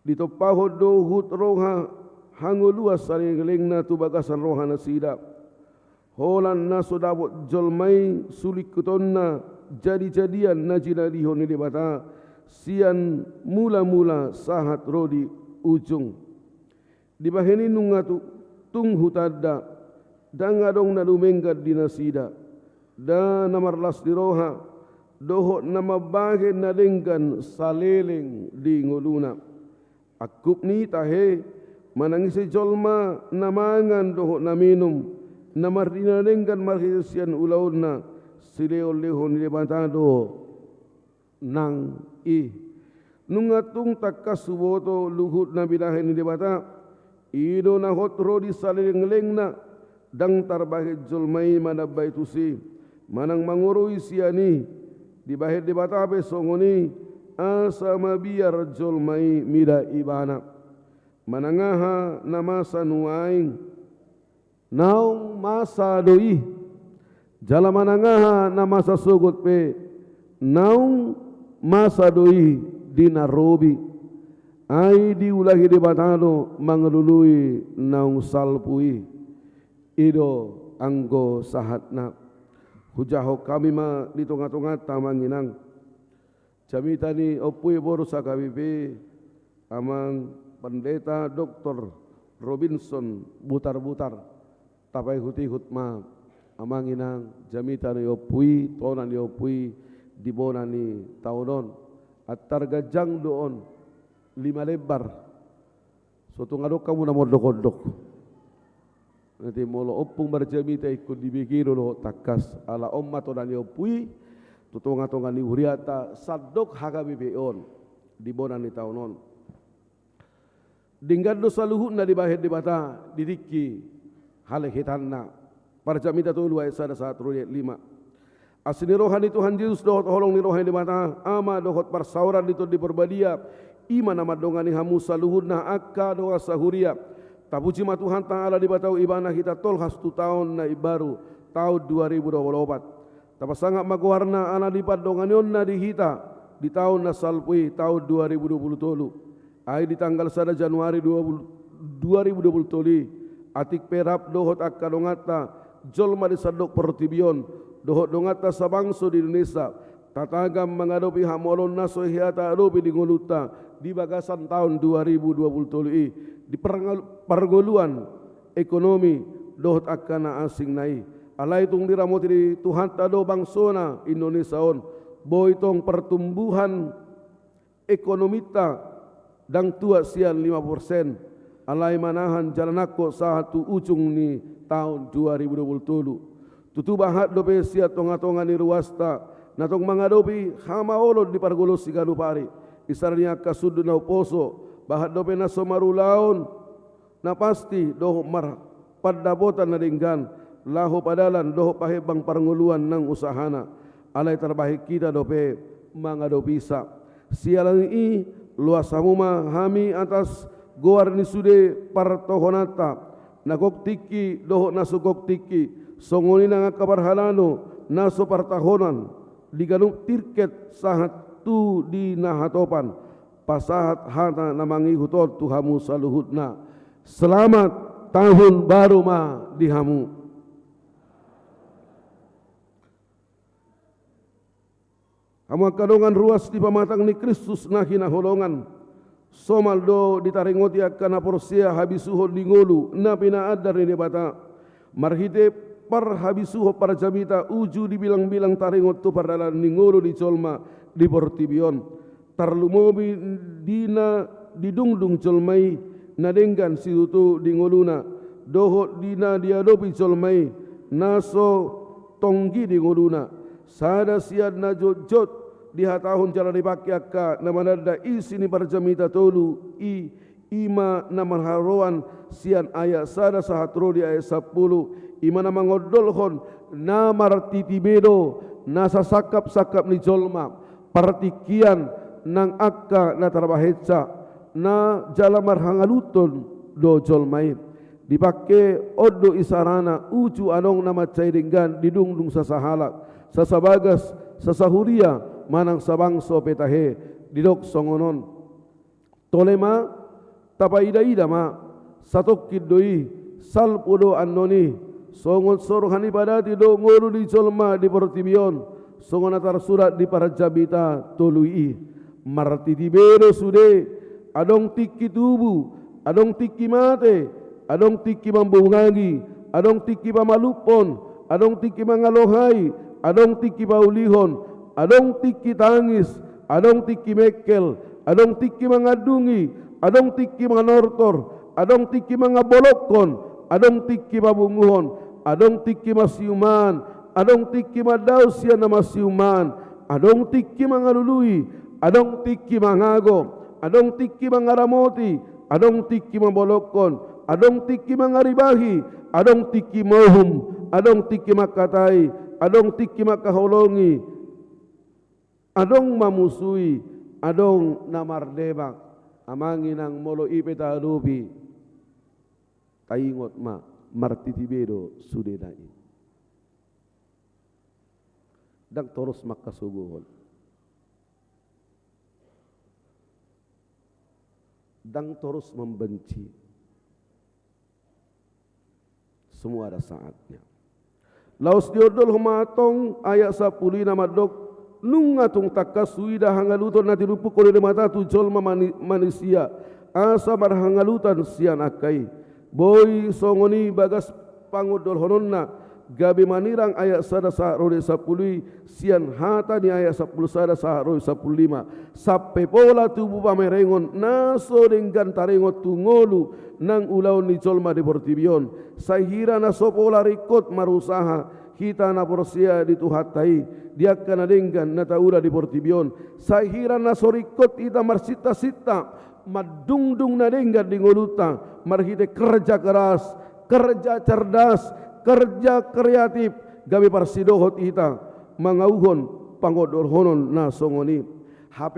ditopahod dohut roha hanguluas saling-lingna tu bagasan roha nasida holan na sodabot jolmai sulikutonna jadi-jadian najina lihon ni debata sian mula-mula sahat rodi ujung di baheni nungatu tung hutada dan ngadong nadumengkat dinasida dan namarlas di roha doho nama bagen nadengkan saleleng di ngoluna akup ni tahe manangisi jolma namangan doho naminum namardina dengkan marhisian ulauna sileol lehon di batado nang nungatung takasuboto luhut na bilahin ni debata ido na hotro di saleng na dang tarbahid julmai manabay tusi manang mangurui siani di bahid debata besongoni asa mabiar julmai mida ibana manangaha namasa nuaing naung masa doi jala manangaha namasa sugut pe naung masa doi di Nairobi ai diulahi di batano mangelului naung salpui ido anggo sahatna hujaho kami ma di tonga-tonga tamanginang jamita ni opui boru sakabibi amang pendeta Dr. Robinson butar-butar tapai huti hutma amanginang jamita ni opui tona ni opui di bona ni taunon atar gajang doon 5 lebar suatu ngadok kamu na modok-odok nanti molo opung barjamita ikut dibikiro lo takas ala omma tona ni opui tutonga-tonga ni huriata sadok haga bibeon di bona ni taunon Dinggado saluhut na dibahid di bata didiki hale hitanna parjamita tulu ayat 1:5 asini rohani Tuhan Yesus dohot holong ni rohani di bata ama dohot parsauran itu di perbadia iman nama dongani hamu saluhut na akka doa sahuria tapuji ma Tuhan Ta'ala di batau ibana kita tol hastu tahun na ibaru tahun 2024 tapasangak magwarna ana lipat dongani onna di hita di tahun na salpui tahun 2020 ai di tanggal 1 Januari 2020 atik perap dohot akka dongata jolma di sadok pertibion dohot dongata sabangso di Indonesia tatagam mengadopi hamolon naso hiata adopi di ngoluta di bagasan tahun 2020 di pergoluan ekonomi dohot akka na asing nai alai tung diramoti di Tuhan tado bangsona Indonesia on boitong pertumbuhan ekonomita dang tua sian 5% alai manahan jalanako satu ujung ni tahun 2020 tutu bahat dope sia tonga-tonga ni ruasta natong mangadopi hama olod di pargolo siganu pari isarnya kasudu na poso bahat dope na somarulaon na pasti doh mar padabotan na dinggan laho padalan doh pahebang parnguluan nang usahana alai terbaik kita dope mangadopisa sialan i luas hamuma hami atas goar ni sude partohonata nagok tiki doho nasugok tiki songoni nanga kabarhalano naso partahonan diganung tirket sahat tu di nahatopan pasahat hana namangi hutol tuhamu saluhutna selamat tahun baru ma dihamu Ama kadongan ruas di pamatang ni Kristus nahina holongan somaldo ditaringoti akan aporsia habisuho dingolu na pinaadar ni bata marhite par habisuho para jamita uju dibilang-bilang taringot tu pardalan ningolu di colma di portibion tarlumobi dina didungdung colmai nadenggan siutu dingoluna doho dina diadopi colmai naso tonggi dingoluna sada siad na jot di hatahun cara dipakai akka namanada isi ni parjamita tolu i ima namanharoan sian ayat sada sahatro di ayat 10 ima namangodolhon namar titibedo nasa sakap ni jolma partikian nang akka na tarabahetsa na jalamar hangaluton do jolmai dipakai odo isarana uju anong nama cairenggan didungdung sasahalak sasabagas sasahuria manang sabangso petahe didok songonon tolema tapaida-ida ma satok kidoi salpudo annoni songon sorohani padati do ngolu di colma di portibion songon atar surat di parjabita tolui martitibero sude adong tiki tubu adong tiki mate adong tiki mambungangi adong tiki pamalupon adong tiki mangalohai adong tiki paulihon adong tiki tangis, adong tiki mekel, adong tiki mangadungi, adong tiki manortor, adong tiki mangabolokon, adong tiki babunguhon, adong tiki masiuman, adong tiki madausia na masiuman, adong tiki mangalului, adong tiki mangago, adong tiki mangaramoti, adong tiki mabolokon, adong tiki mangaribahi, adong tiki mohum, adong tiki makatai, adong tiki makaholongi, adong mamusui, adong namardebak, amanginang molo ipeta adobi, taingot ma martitibedo sudedai. Dak toros makasuguhon. dan terus membenci. Semua ada saatnya. Laus diodol humatong ayat 10 nama dok nungatung takasui dah hangaluton nati rupuk oleh mata tu jolma manusia asa mar hangalutan sian akai boy songoni bagas pangodol hononna gabi manirang ayat sada saharoi 10 sian hata ni ayat 10 sada saharoi 15 sampai pola tubuh pamerengon naso dengan tarengot tungolu nang ulau ni jolma di portibion sahira na sopola rikot marusaha kita na porsia di tuhatai dia kana dengan na taura di portibion sahira na sorikot ita marsita-sita madungdung na dengan di ngoluta marhite kerja keras kerja cerdas kerja kreatif gabi parsidohot ita mangauhon pangodor honon na songoni HP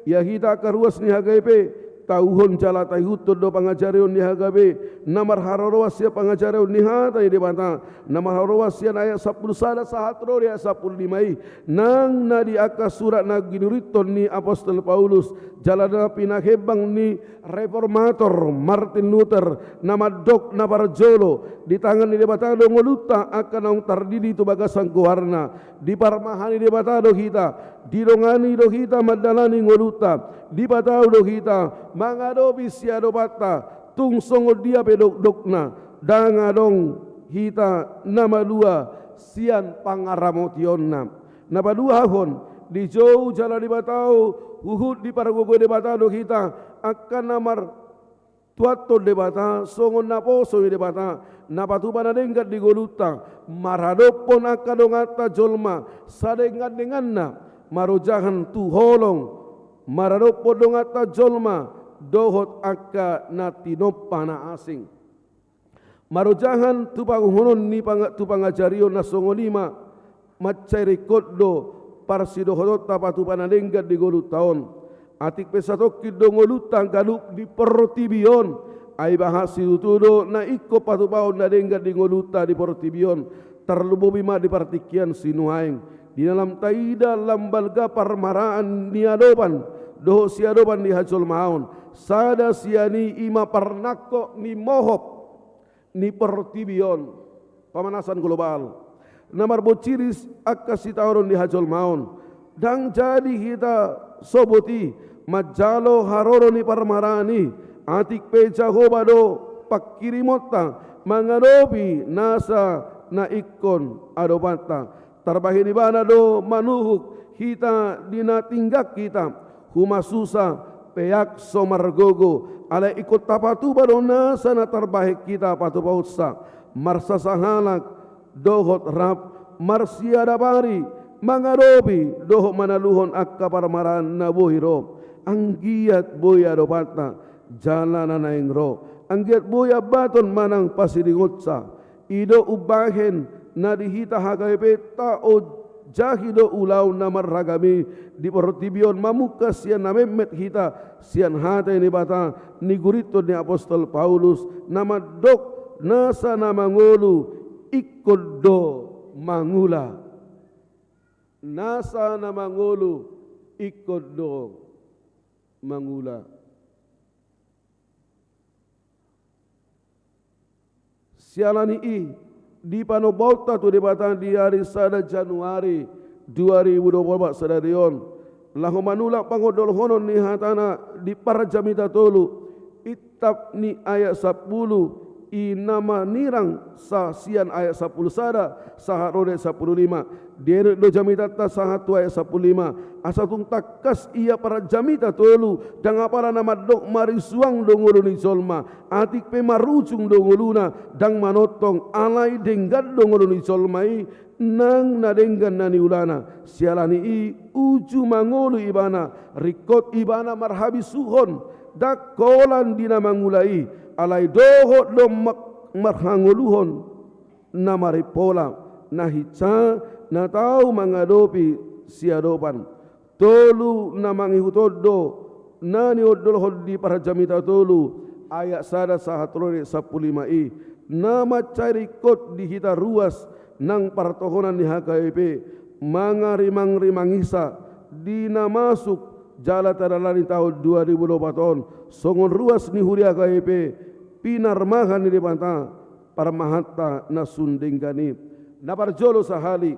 ya kita karuas ni hagaipe tauhon jala taihut do pangajarion ni hagabe namar hararowas ya pangajarion ni hata di bata namar hararowas ya ayat 10 sada sahatro ya 15 nang na di akas surat na ginuriton ni apostol Paulus jalana pinakebang ni reformator Martin Luther nama dok na parjolo di tangan ni debatado ngoluta akan ang tardidi tu bagasang kuharna di parmahani debatado kita dirongani do kita madalani ngoluta di batao do kita mangadobi siado bata tungsongo dia pedok dokna dangadong kita nama dua sian pangaramotionna napa dua hon di jauh jalan di batao uhud di paragogo di batao kita akan namar tuato de bata songon naposo de bata napatu panadenggat di goluta maradopon akadong ata jolma sadengat denganna marojahan tu holong maradopon dong ata jolma dohot akka natinopana asing marojahan tu panguhonon ni tu pangajarion na songolima macari koddo parsidohodot tapatu panadenggat di golutaon atik pesatok kidongolutang galuk di portibion ay bahasi utudo na iko patupaon na denggat di ngoluta di portibion terlubo bima di partikian sinuaing di dalam taida lambalga parmaraan niadoban doho siadoban di hajol maun sada siani ima parnako ni mohop ni portibion pemanasan global namar bociris akasitauron di hajol maun dang jadi kita soboti majalo haroro ni parmarani atik peja hobado pakirimota mangarobi nasa na ikon adobata tarbahini bana do manuhuk kita dinatinggak kita humasusa peyak somargogo ala ikut tapatu bado nasa na tarbahik kita patu pautsa marsa sahalak dohot rap marsiada bari mangarobi doho manaluhon akka parmaran na buhiro anggiat boya dopata jalanan naing ro anggiat boya baton manang pasiringotsa ido ubahen na dihita hagaipe tao jahido ulau na marragami di portibion mamukas sian na memet hita sian hata ni bata ni gurito ni apostol Paulus nama dok nasa na mangulu ikodo mangula nasa na mangulu ikodo mangula sialani di panobauta tu debatan di hari sada Januari 2024 sadarion lahu manula pangodol honon ni hatana di parjamita tolu itap ni ayat 10 inama nirang sa sian ayat 10 sada saharode 15 dere do jamita ta sahatu ayat 15 asatung takas ia para jamita tolu dang apara nama dok marisuang dongolo ni solma atik pe marujung dongoluna dang manotong alai denggat dongolo ni solmai nang nadenggan nani ulana sialani i uju mangolu ibana rikot ibana marhabi suhon dakolan dina mangulai alai dohot lo marhanguluhon na maripola na hitsa na tau mangadopi siadopan tolu na mangihutodo na niodol hodi para jamita tolu ayat sada sahatrore 15 nama cari kot di hita ruas nang partohonan di HKP mangarimang-rimangisa dina masuk jala tadalani tahun 2024 songon ruas ni huria KIP pinar mahan ni debata para mahatta na sundingkani na parjolo sahali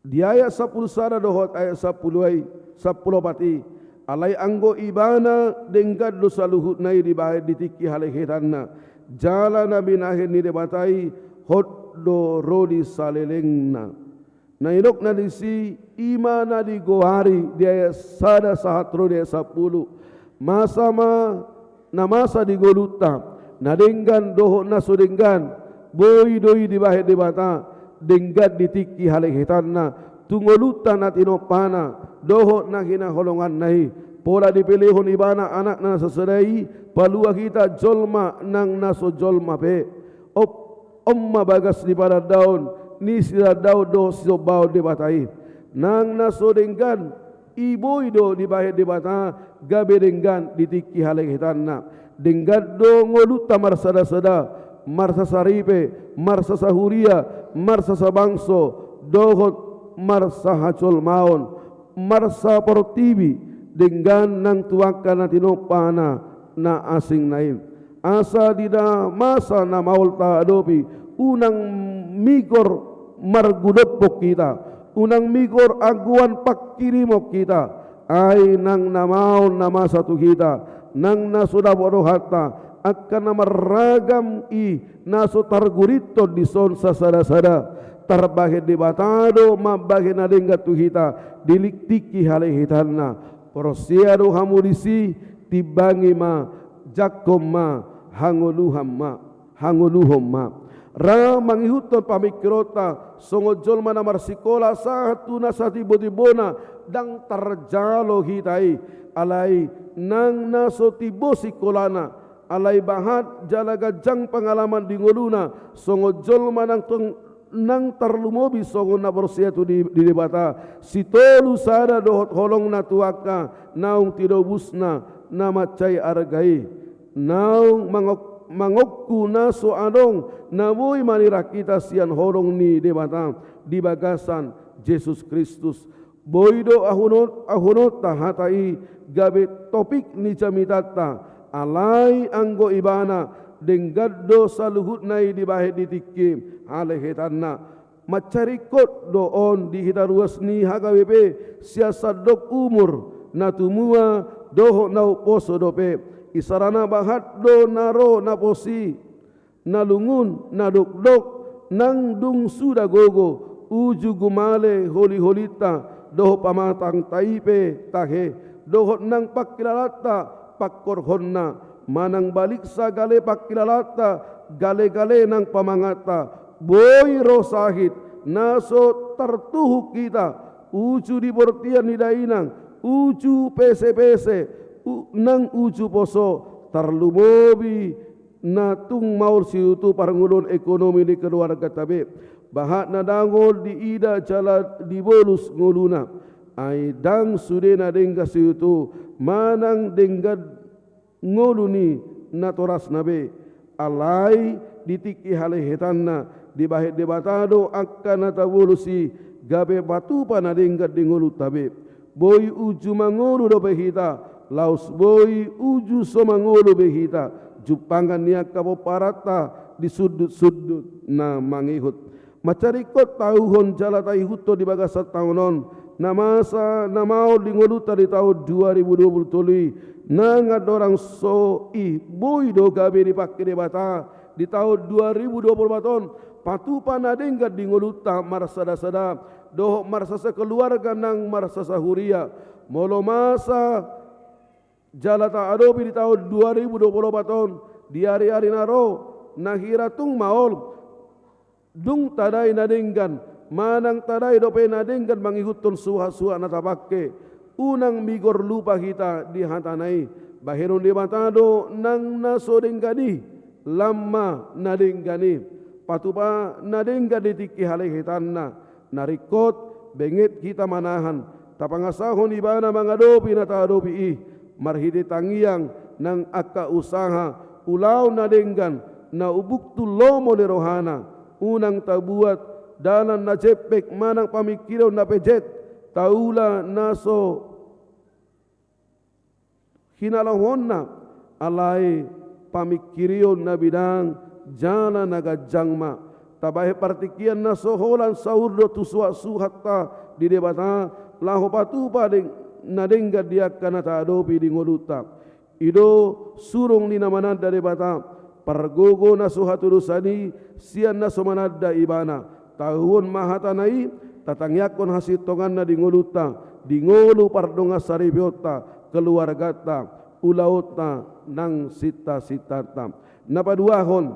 di ayat 10 sada dohot ayat 10 pati alai anggo ibana dengkad dosa luhut nai di bahai ditiki halehetanna jala nabi nahin ni debatai hot do rodi salelengna na inok na disi imana di gohari di ayat sada sahatro di ayat 10 masa di goluta na denggan doho na sudenggan boy doi di bahai debata denggan ditiki halehetanna tungoluta na tinopana doho na hinaholongan nahi pola dipilihon ibana anak na sesedai palua kita jolma nang naso jolma pe omma bagas di pada daun ni sira daun do so bau de batai nang naso denggan iboido di bahe de bata gabe denggan ditiki halehitanna denggan do ngoluta marsada-sada marsasa ripe marsasa huria marsasa bangso dohot marsa hacol maon marsa portibi dengan nang tuakan na tinopana na asing naim asa dida masa na maulta adopi unang migor margudopok kita unang migor aguan pakkirimok kita ay nang namaon na masa tu kita nang nasuda bodoh hatta akan namaragam i naso targurito di son sasada-sada tarbahe debatado mabahe na denggat tu kita diliktiki halehitanna porosiado hamurisi tibangi ma jakom ma hanguluhom ma ra mangihuton pamikrota songojol mana marsikola satu nasati bodibona dang tarjalo hitai alai nang naso tibo sikolana alai bahat jalaga jang pengalaman di ngoluna songojol manang nang tarlumobi songon na borsiatu di debata sitolu sada dohot holong na tuaka naung tidobusna na macai argai naung mangokku na so adong nawoy manira kita sian holong ni debata di bagasan Yesus Kristus boido ahunot tahatai gabe topik ni jamitata alai anggo ibana denggaddo saluhut nai di bahit ditikim alehetanna macarikot doon di hitaruas ni hagawepe siasat dok umur natumua doho nau poso dope isarana bahat do naro naposi nalungun nadok nang dung suda gogo uju gumale holi-holita doho pamatang taipe tahe doho nang pakilalata pakkorhonna manang balik sa gale pakilalata gale-gale nang pamangata boy rosahit naso tartuhuk kita uju di bortian ni dainang uju pese-pese nang uju poso tarlumobi na tung maur siutu parangulun ekonomi di keluarga tabe bahat na dangol di ida jala di bolus nguluna ay dang sudena dengga siutu manang dengga ngoluni natoras nabe alai ditiki halehetanna di bahit debatado akan natabulusi gabe batu panadenggat di ngolu tabe boy uju mangolu do behita laus boy uju so mangolu behita jupangan niya kapo parata di sudut-sudut na mangihut macarikot tauhon jala taihuto di bagasat tahunon na masa na mau di ngolu tadi tahun 2020 nang adorang so boy do gabe dipakai debata di tahun 2024 patupa nadenggat di ngoluta marsada-sada doh marsasa keluarga nang marsasa huria molo masa jalata adopi di tahun 2024 di hari-hari naro nahiratung maol dung tadai nadenggan manang tadai dope nadenggan mangihutun suha-suha natabake unang migor lupa kita di hatanai bahiron di batado nang naso denggani lama nadenggani patupa nadengga ditiki halehitanna narikot benget kita manahan tapangasahon ibana mangadopi natadopi marhidi tangiang nang akka usaha ulaw nadenggan na ubuk tu lomo ni rohana unang tabuat dalan na jepek manang pamikiraw na pejet taula naso hinalahon na alay pamikiriyon na bidang jana nagajangma tabahe partikian na soholan saurdo tuswa suhatta di debata laho patupa ding nadengga dia kana ta adopi di ngoluta ido surung ni namanada debata pargogo na suhatu dosani sian na somanada ibana tahun mahatanai tatangyakon hasitongan na di ngoluta di ngolu pardonga saribiota keluargata ulauta nang sita-sitata napaduahon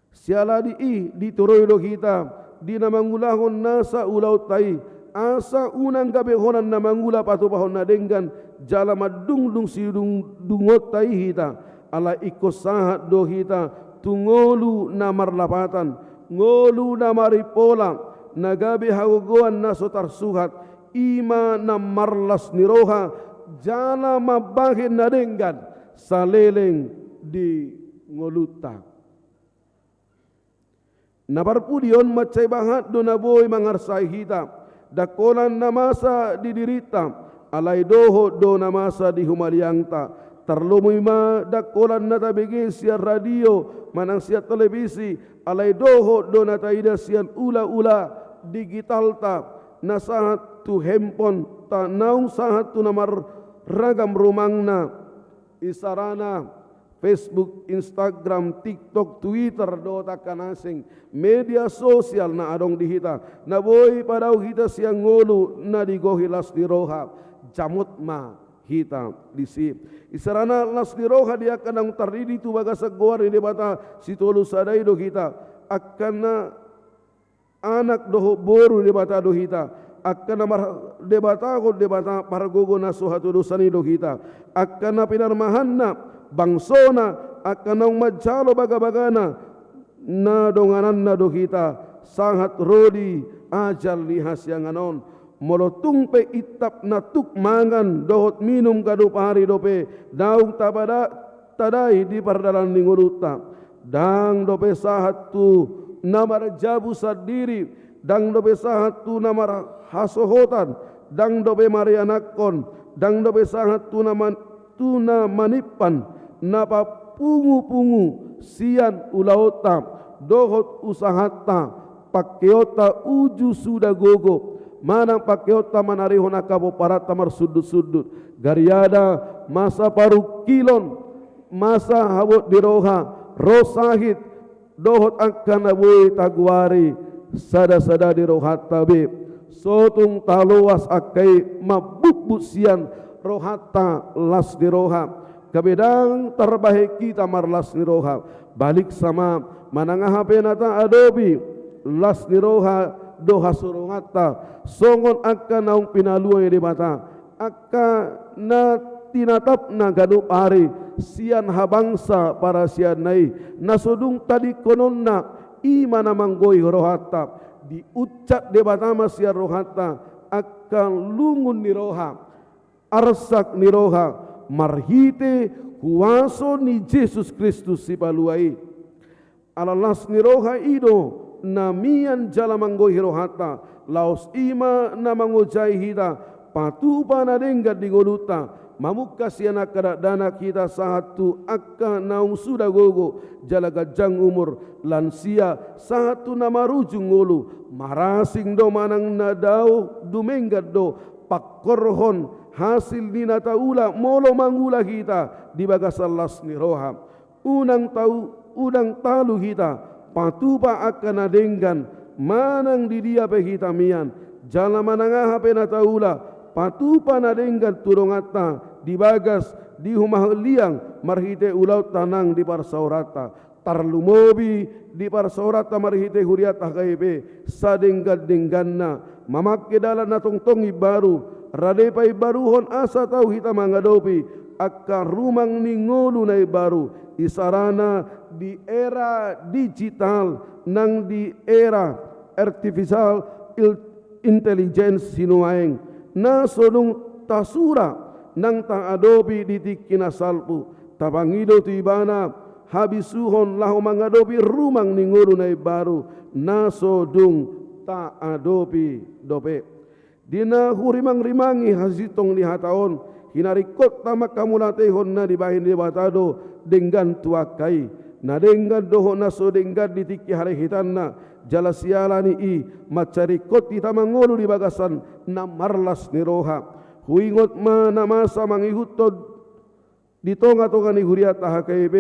siala di turoy do kita di namangulahon nasa ulautai asa unang gabehonan namangula patupahon na denggan jala madungdung sidung dungot tai hita ala ikosahat do hita tungolu na marlapatan ngolu na maripola nagabe hagogoan na sotar suhat ima na marlas niroha jala mabahin na denggan saleleng di ngoluta nabarpudion macay bahat do naboy mangarsay hita dakolan namasa didirita alay doho do namasa di humaliangta tarlumima dakolan natabigi siya radio manang siya televisi alay doho do nataida siya ula-ula digitalta nasahat tu handphone ta naung sahat tu namar ragam rumangna isarana Facebook, Instagram, TikTok, Twitter do takanasing media sosial na adong dihita naboy padaw hita siyang ngolu na digohilas di roha jamut ma hita disi isarana las di roha dia kanang tardidi tu bagasag guar di bata situlu saday do hita akan na anak do boru di bata do hita akan na debata ko debata paragogo na suhatu dosani do hita akan na pinarmahan na bangsona akan ang madjalo bagabagana na donganan na do kita sangat rodi ajal lihas yang anon molotung pe itap na tukmangan dohot minum kadu pahari dope daung tabada tadai di pardalan ninguruta dang dope sahat tu namar jabu sadiri dang dope sahat tu namar hasohotan dang dope marianakon dang dope sahat tu na manipan napa pungu-pungu sian ulauta dohot usahata pakeota uju sudah gogo manang pakeota manarihon akabo parata mar sudut-sudut gariada masa paru kilon masa hawot diroha rosahit dohot akan abui taguari sada-sada dirohat tabe sotung taluas akai mabuk sian rohata las diroha kabedang terbaik kita marlas niroha balik sama manangah penata adobi las niroha doha surungata songon akan naung pinaluan di mata akan na tinatap na gadup hari sian habangsa para sian nai nasudung tadi kononna ima namanggoy rohata diucap di batama sian rohata akan lungun niroha arsak niroha marhite kuaso ni Yesus Kristus si paluai alalas ni roha ido namian jalamanggo hirohata laos ima namangojai hita patupa na denggat di goluta mamukas yana kadadana kita satu akka naung sudah gogo jalagajang umur lansia satu nama rujung ngolu marasing do manang nadao dumenggat do pakorhon hasil dinata ula molo mangula kita di bagasalas ni roha unang talu kita patupa akan adenggan manang di dia pe kita mian jala manangah penata ula patupa nadenggan turungata di bagas di humah liang marhite ulau tanang di parsaurata tarlumobi di parsaurata marhite huriata kaibe sadenggan dengganna mamak kedalan natongtongi baru radepai baruhon asa tau hita mangadopi akka rumang ningolu nai baru isarana di era digital nang di era artificial intelligence sinuaeng na sonung tasura nang tang adopi ditik kinasalpu tabangido tu ibana habisuhon lahu mangadopi rumang ningoru nai baru naso dung ta adopi dope dina hurimang-rimangi hasitong lihataon hinarikot tamak kamulatehon na dibahin di batado dengan tuakai na dengan doho naso dengan ditiki hari hitanna jala sialani i macarikot di tamangolu di bagasan na marlas ni roha huingot mana masa mangihutod di tonga-tonga ni huriat HKB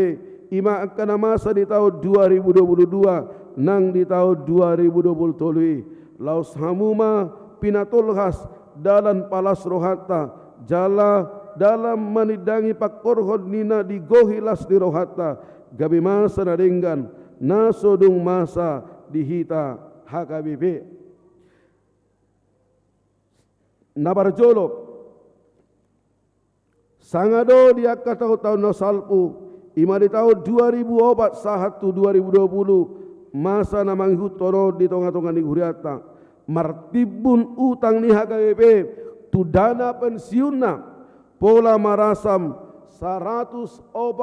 ima akan masa di tahun 2022 nang di tahun 2023 laus hamuma pinatulhas dalam palas rohata jala dalam manidangi pakorhod nina di gohilas di rohata gabi masa nadenggan nasodung masa dihita HKBP nabarjolo sangado dia kata tahun nasalpu ima di tahun 2004 sahatu 2020 masa namang hutoro di tonga-tonga ni huriata martibun utang ni HKBP tu dana pensiunna pola marasam 144,7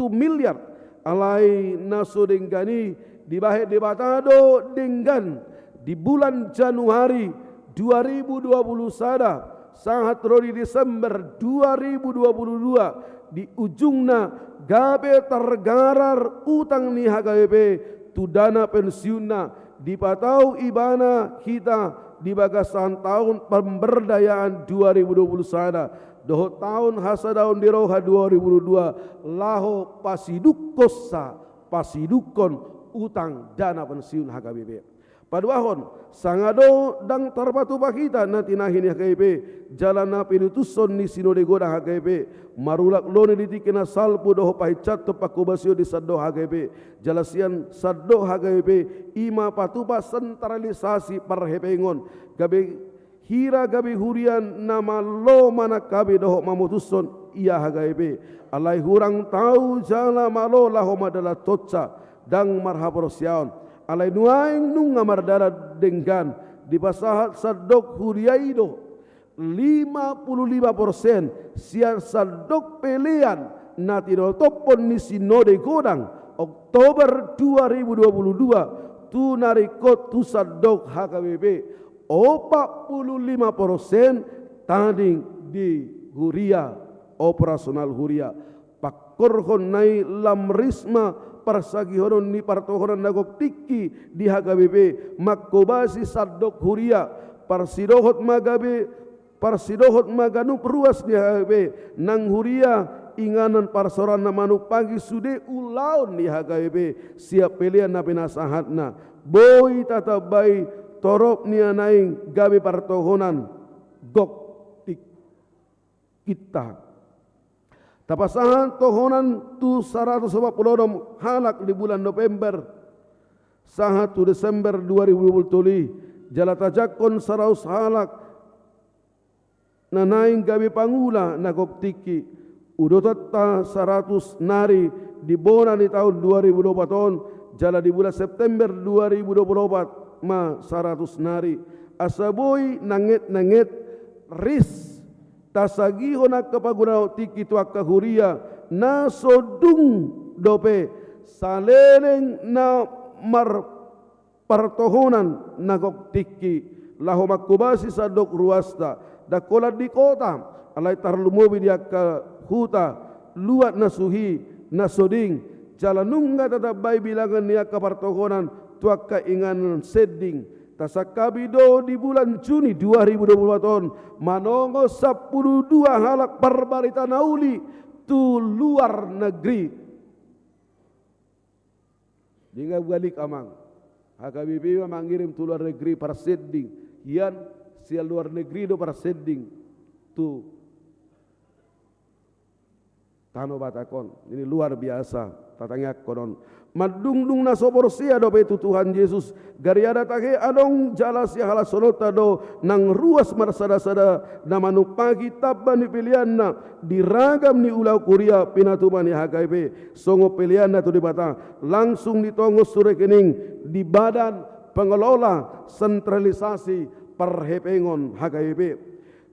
miliar alai naso denggani dibahe debatado dengan di bulan Januari 2020 sada sangat rodi Desember 2022 di ujungna gabe tergarar utang ni HKBP tu dana pensiunna dipatau ibana kita di bagasan tahun pemberdayaan 2020 sana doho tahun hasadaun di roha 2022 laho pasidukon utang dana pensiun HKBP paduahon sangado dang tarbatu bakita nanti nahin HKBP jalan na pinutuson ni sinode goda HKBP marulak lone ditikina salpu doho pahicat to pakubasio di saddo HKBP jalasian saddo HKBP ima patupa sentralisasi parhepengon gabe hira gabe hurian nama lo mana kabe doho mamutuson iya HKBP alai hurang tahu jala malo laho madala totsa dang marhaporosiaon alai nuaing nung ngamardara denggan di pasahat sadok huriaido 55% sian sadok pelian natino topon ni sinode godang Oktober 2022 tu narikot tu sadok HKBP 45% tanding di huria operasional huria pakorhon nai lamrisma parsagihoron ni partohoran nagok tiki di HKBP makobasi sadok huria parsidohot maganup ruas di HKBP nang huria inganan parsoran na manuk pagi sude ulaun di HKBP siap pilihan na pinasahatna boy tatabai torop nia naing gabe partohonan gok tik kita tapasahan tohonan tu 140 halak di bulan November sahatu Desember 2020 jalatajakon 100 halak nanaing gabi pangula nagok tiki udotata 100 nari di bona di tahun 2024 tahun jala di bulan September 2024 ma 100 nari asaboy nanget ris tasagihon ak kapagunao tiki tuak kahuria na sodung dope saleleng na mar partohonan nagok tiki laho makubasi sadok ruasta dakolat di kota alai tarlumobi dia ka huta luat na suhi na soding jalanungga tatabay bilangan niya ka partohonan tuak kainganan seding tasakabido di bulan Juni 2022 tahun manongo 12 halak perbarita nauli tu luar negeri hingga balik amang HKBP mengirim tu luar negeri para seding hian sia luar negeri do para seding tu tano batakon ini luar biasa tatanya konon madungdung na soporsia do betu Tuhan Yesus gariada take adong jalas ya hala sonota do nang ruas marsada-sada na manupagi tabban ni pilianna diragam ni ulau kuria pinatuman ni HKBP songo pilianna tu di bata langsung ditongo surekening di badan pengelola sentralisasi perhepengon HKBP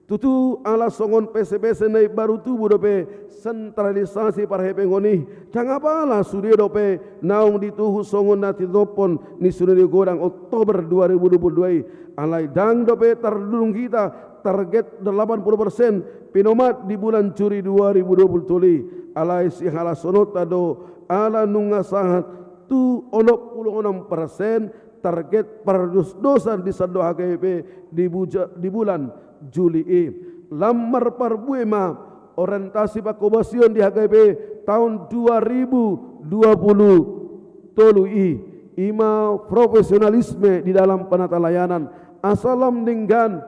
Tutu ala songon PCPC naik baru tubuh dope sentralisasi parhepengoni. Jangan apalah sudah dope naung dituhu songon nati topon ni sudah digodang Oktober 2022. Alai dang dope terdulung kita target 80% pinomat di bulan Juli 2020. Alai si hala sonota do ala nunga sangat tu 86% target perdosan di sado HKP di bulan Juli lamar parbuema orientasi pakobasion di HKP tahun 2020 tolui ima profesionalisme di dalam penata layanan asalam dengan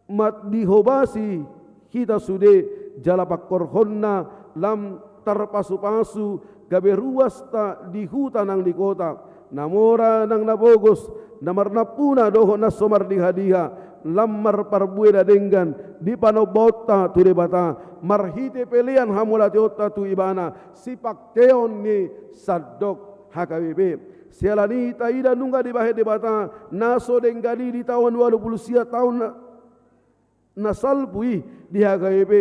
mat dihobasi kita sudah jalapak korhonna lam terpasu-pasu gabe ruas ta di hutan ang di kota namora nang nabogos namar napuna doho nasomar di hadiah lamar parbueda dengan di panobota tu debata marhite pelian hamulati otta tu ibana sipak teon ni sadok HKBP sialani taida nungga di bahe debata naso denggadi di tahun 20 sia tahun nasalpui di HKBP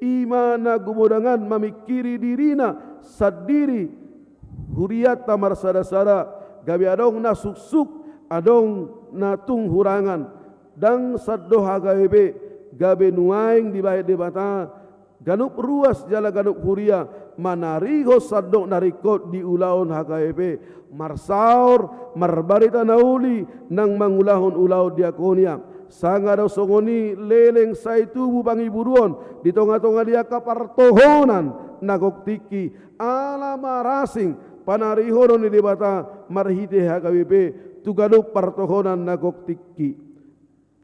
imana gumodangan memikiri dirina sadiri huriat tamar sada-sada gabi adong nasuksuk adong natung hurangan dang saddo HKBP gabe nuaing di bahe debata ganup ruas jala ganup huria manariho saddo narikot di ulaon HKBP marsaur marbarita nauli nang mangulahon ulaw diakonia sanga daw songoni leleng say tubu pangiburuon di tonga-tonga dia kapartohonan nagoktiki ala marasing panariho ni debata marhite HKBP tuganup partohonan nagoktiki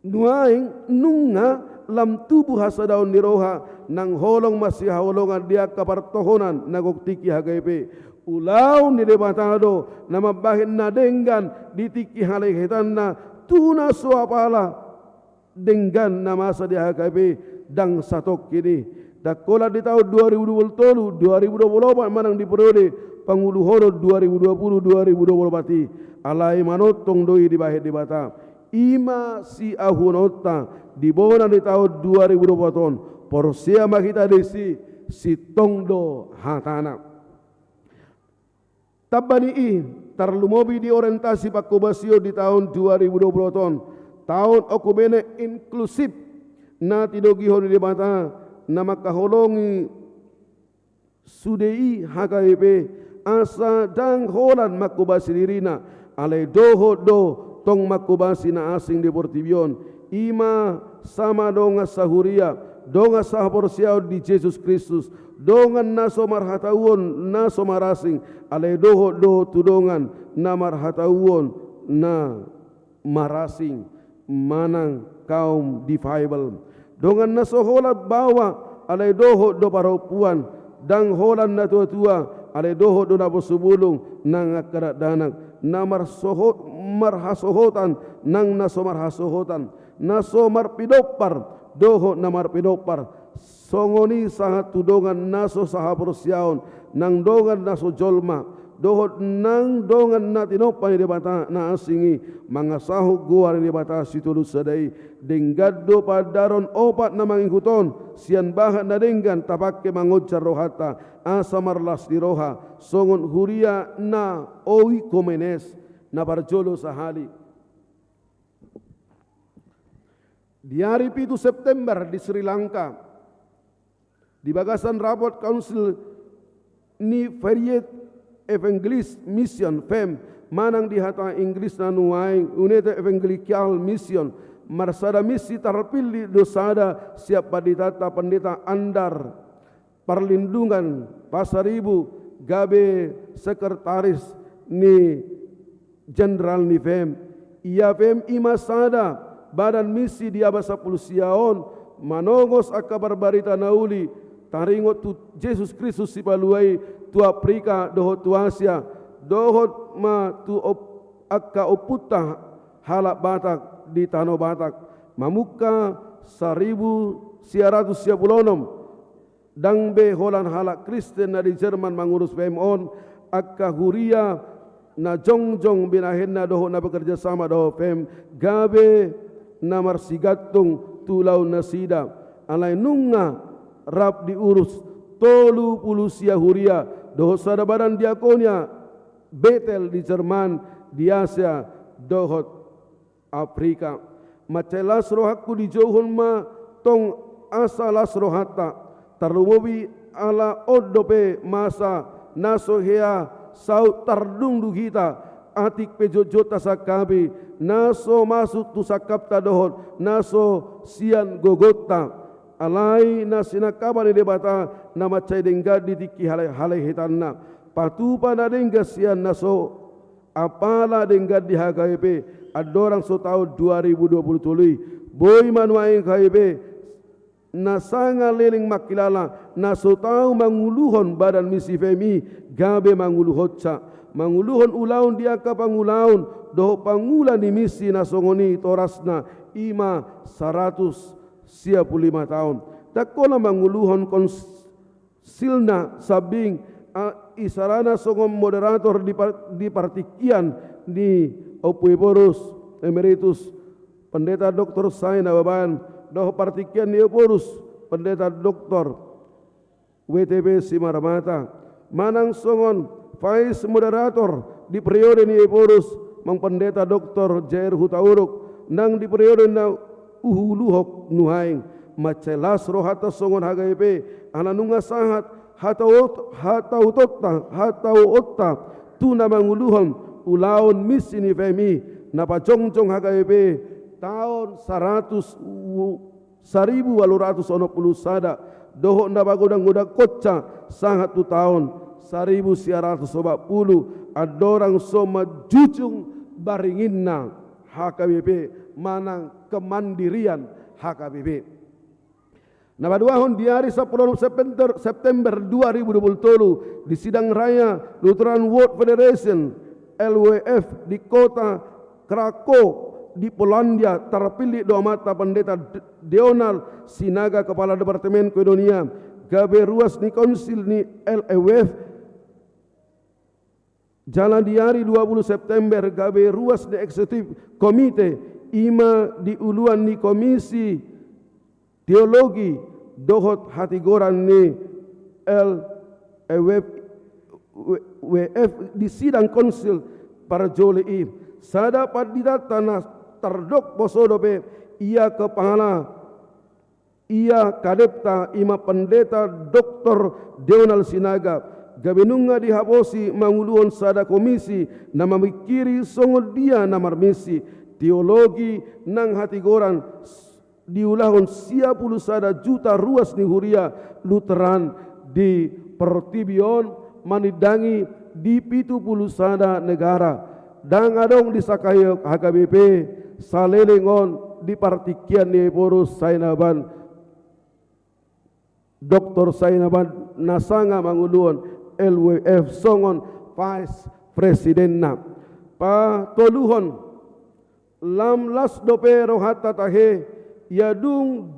nuaing nunga lam tubuh hasadaun diroha nang holong masih holongan dia kapartohonan nagoktiki HKP ulau ni debatado nama bahin nadenggan ditiki halehetanna tuna suapala denggan nama di HKP dang satok kini dakola di tahun 2020 2024 manang di periode panguluhono 2020-2024 alai manotong doi di bahe debata ima si ahunota di bona di tahun 2020 porsia makita desi si tongdo hatana tabani tarlumobi di orientasi pakobasio di tahun 2020 tahun okumene inklusif na tidogihon di mata nama kaholongi sudei HKP asa dang holan makobasi dirina alai doho do tong makubasi na asing di Portibion ima sama donga sahuria donga sahaporsiao di Jesus Kristus dongan naso marhatawon naso marasing ale doho do tudongan na marhatawon na marasing manang kaum difabel dongan naso holat bawa ale doho do paropuan dang holan na tua-tua ale doho do na posubulong nang akarat danak na marhasohotan nang naso marhasohotan naso marpidopar doho na marpidopar songoni sangat tudongan naso sahaporsiaon nang dongan naso jolma doho nang dongan na tinopan di bata na asingi mangasahu guar di bata situlus sadai denggado padaron opat na mangikuton sian bahan na denggan tapakke mangojar rohata asa marlas di roha songon huria na oi komenes na barjolo sahali di hari 7 September di Sri Lanka di bagasan raport council ni Variet Evangelist Mission FEM manang di hata Inggris na nuaing United Evangelical Mission marsada misi terpilih dosada siapa ditata pendeta andar perlindungan Pasaribu gabe sekretaris ni Jenderal ni FEM ia FEM imasada badan misi dia basa pulusiaon manongos akabar barita nauli taringot tu Jesus Kristus sipaluai tu Afrika doho tu Asia doho ma tu akka oputa halak Batak di Tano Batak mamuka 1996 dang be holan halak Kristen na di Jerman mangurus PMON akka huria na jongjong binahen na doho na bekerja sama doho PEM gabe na marsigatong tulau nasida alai nunga rap diurus tolu pulusia huria dohot sada badan diakonia Betel di Jerman di Asia dohot Afrika macelas rohaku di jauhon ma tong asalas rohata tarlumobi ala odope masa nasohea sau tardung duhita atik pejojota sakabi naso masuk tu sakapta dohot naso sian gogota alai nasinakaban de bata nama cai denggad ditiki halai hitanna patupa na dengga sian naso apala denggad di HKBP adorang so tahun 2020 boy manuaing KBP nasanga leling makilala naso tahu manguluhon badan misi femi gabe manguluhotsa manguluhon ulaun dia ka pangulaun doh pangulan di misi nasongoni torasna ima 155 tahun takola manguluhon konsilna sabing isarana songom moderator di partikian di Opuiborus Emeritus Pendeta Dr. Saina Baban doh partikian di Oporus Pendeta Dr. WTB Simaramata manang songon Vice Moderator di periode ni Oporus mang Pendeta Dr. Jair Hutauruk nang di periode na uhuluhok nuhaing macelas rohata songon HGP ananunga sahat hatau otta tuna manguluhon ulaun misi ni femi napa jongjong HGP tahun 1800 sada dohok napa godang-godang kocca sangat tu tahun 1940 adorang soma jujung baringinna HKBP manang kemandirian HKBP. Napa duahon di hari 10 September 2020 di sidang raya Lutheran World Federation LWF di kota Krakow di Polandia terpilih doa mata Pendeta Donald Sinaga Kepala Departemen Koinonia gabe ruas ni konsil ni LWF jalan di hari 20 September gabe ruas di eksekutif komite ima di uluan ni komisi teologi dohot hatigoran ni LWF di sidang konsil para jolei sada padida tanah terdok posodope ia kepala ia kadepta ima Pendeta Dr. Donald Sinaga gabinunga dihabosi manguluon sada komisi nama mikiri songo dia namar misi teologi nang hatigoran diulahon 10 sada juta ruas ni huria Lutheran di Pertibion manidangi di 70 sada negara dang adong di sakayo HKBP salelengon di partikian ni Porus Sainaban Dr. Sainaban nasanga manguluon LWF songon Vice Presidenna pa toluhon lamlas dope rohata tahe yadung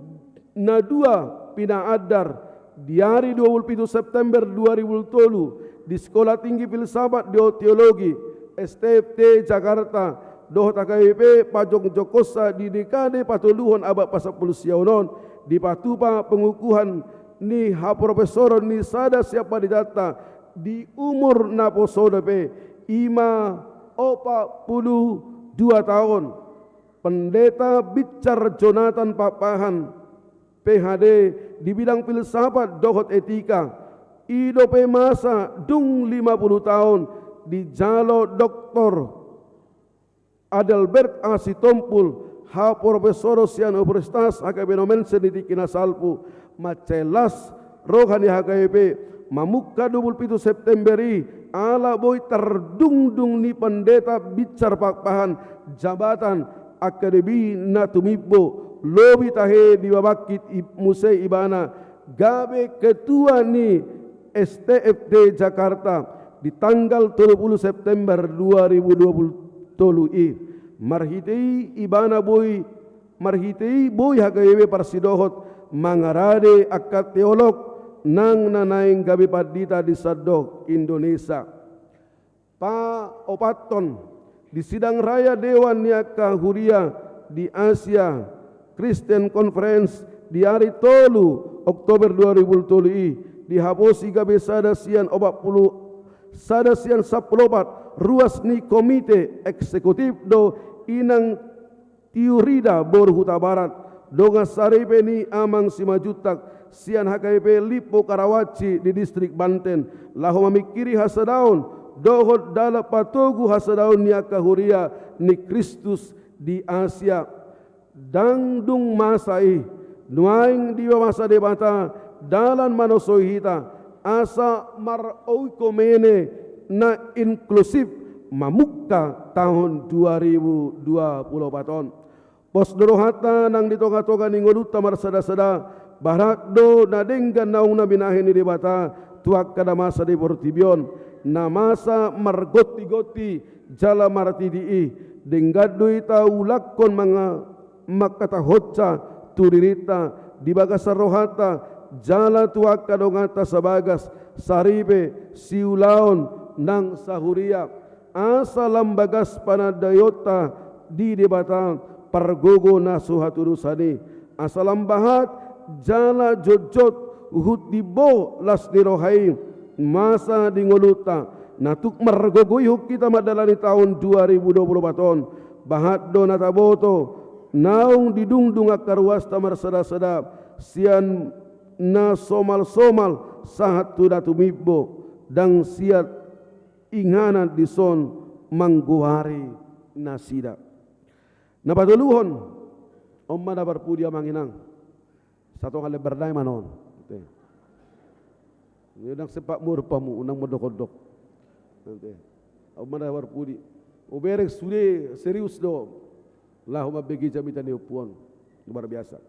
nadua pina adar di hari 27 September 2020 di Sekolah Tinggi Filsafat Teologi STFT Jakarta doh TKIP Pajong Jokosa di dekade patuluhon abad pasapuluh siaunon di patupa pengukuhan ni ha profesor ni sada siapa didata di umur naposodape ima 42 tahun Pendeta Bicar Jonathan Papahan PhD di bidang filsafat dohot etika idope masa dung 50 tahun di jalo Dr. Adalbert Asitompul ha profesor sian universitas HKBP Nomensen di Kinasalpu macelas rohani HKBP mamukka 27 Septemberi ala boy terdungdung ni Pendeta Bicar Papahan jabatan Akademi Natumibo lobi tahe di babakit Musei Ibana gabe ketua ni STFT Jakarta di tanggal 30 September 2020 marhitei Ibana boy marhitei boy HKBP Parsidohot mangarade akad teolog nang nanaing gabe padita di Sadok Indonesia pa opaton di sidang raya Dewan Niaka Huria di Asia Christian Conference di hari 3 Oktober 2020 dihapusi gabe sada sian 10 ruas ni komite eksekutif do inang tiurida Bor Huta Barat donga saripe ni amang simajutak sian HKP Lipo Karawaci di distrik Banten lahu mamikiri hasadaun dohot dala patogu hasadaun niaka huria ni Kristus di Asia dangdung masai nuaing di masa debata dalan manosoi hita asa mar oikomene na inklusif mamukka tahun 2020 paton pos dorohata nang ditonga-tonga ni ngoluta marsada-sada barak do na denggan naung na binahin ni debata tuak kada masa di Portibion na masa margoti-goti jala martidii denggadui tau lakon mga makata hotsa turirita di bagasa rohata jala tuak kadongata sabagas saribe siulaon nang sahuria asa lambagas panadayota di debata pargogo na suhaturusani asa lambahat jala jojot uhut dibo las dirohai masa dingoluta natuk margogoy kita madalani tahun 2020 baton bahat do nataboto naung didungdung akaruas tamar sada-sada sian na somal-somal sahat tu tumibo dang siat ingana dison mangguari nasida nabatuluhon omma na barpudia manginang satu kali berdai manon nang sepak murpamu unang modok-odok nanti omma na barpudi uberek sude serius do lahu mabegi jamitan upuan luar biasa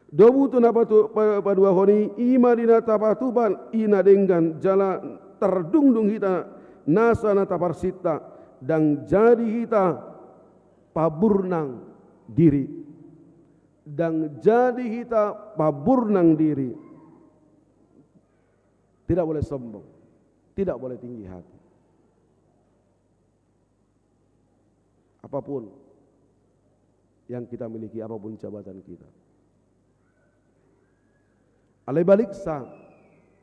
dobu tu napatu padua honi ima dina tapatuban ina denggan jala terdungdung kita nasa na taparsita dan jadi kita paburnang diri dan jadi kita paburnang diri tidak boleh sombong tidak boleh tinggi hati apapun yang kita miliki apapun jabatan kita alai balik sa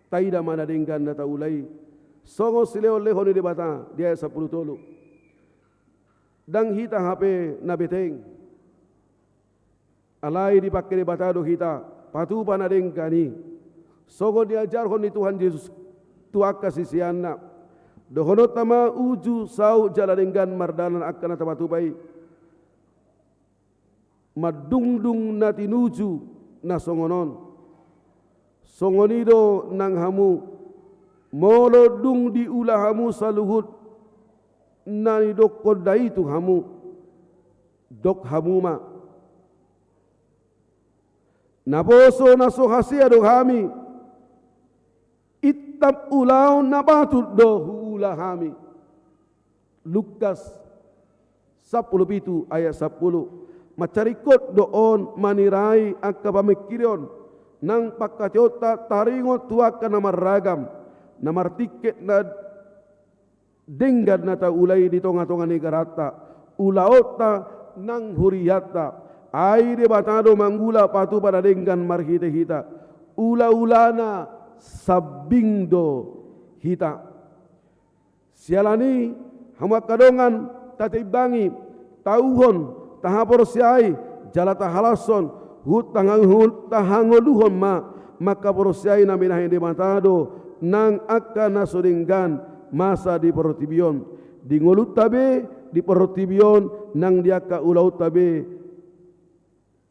taida mana denggan data ulai songo sileo leho ni debata dia 10 tolu dang hita HP na beteng alai dipakai debata do hita patu pana dengkani songo diajar hon ni Tuhan Yesus tuak kasih siana dohono tama uju sau jala denggan mardalan akan atapatu bai madungdung nati nuju na songonon songonido nang hamu molo dung di ulah hamu saluhut nani dok kodai tu hamu dok hamu ma naposo naso hasia dok hami itab ulau nabatut do ulah hami Lukas 10 ayat 10 macarikot doon manirai akka pamikirion nang pakatiota taringot tuak kana maragam namar tiket na denggad na ta ulay di tonga-tonga ni garata ulaota nang huriyata ay de batado manggula patu pada denggan marhita-hita ula-ulana sabingdo hita sialani hama kadongan tatibangi tauhon tahapor siai jala tahalason hut tahangoluhon maka porsiai na minahin di matado nang akan nasodenggan masa di Portibion di ngolut tabe di Portibion nang diaka ulau tabe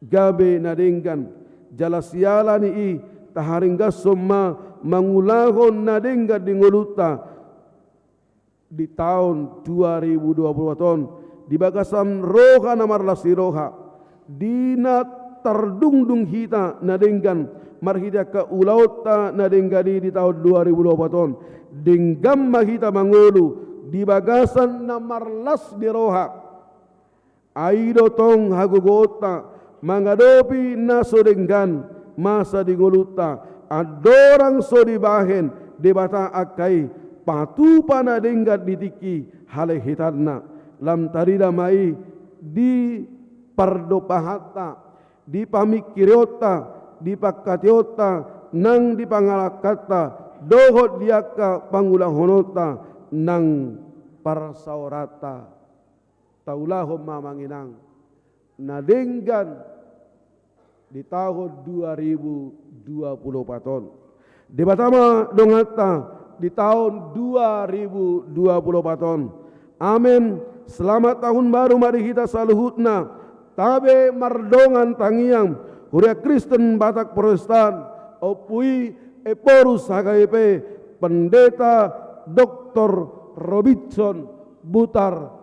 gabe nadenggan jala siala ni taharingga somma mangulahon nadenggan di ngoluta di tahun 2020 tahun di bagasan roha namar lasiroha dina terdungdung hita nadenggan marhida ka ulauta na denggadi di tahun 2020 tahun denggam mahita mangulu di bagasan na marlas di roha aido tong hagugota mangadopi na sodenggan masa di nguluta adorang so di bahen di bata akai patu pana denggat ditiki hale hitarna lam tarida mai di pardopahata di pamikiriota, di pakatiota, nang di pangalakata, dohot diaka pangulahonota, nang parsaorata, taulahom mamanginang, nadenggan di tahun 2024. Di Batama dongata di tahun 2024. Amin. Selamat tahun baru mari kita saluhutna. Tabe mardongan tangiang huria Kristen Batak Protestan opui eporus HKBP Pendeta Dr. Robinson Butar.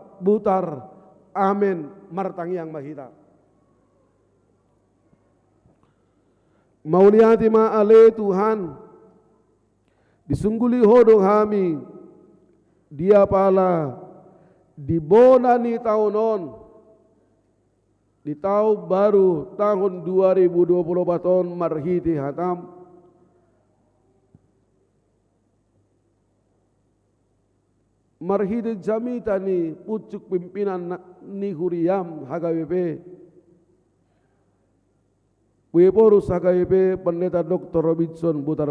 Amin. Martangiang mahita. Mauliati ma'ale Tuhan, disungguli hodo kami, dia pala, di bona ni tahunon, di tahun baru tahun 2024 marhiti hatam, marhiti jamita ni pucuk pimpinan ni huriam HKBP, Weporus HKBP Pendeta Dr. Robinson Butar.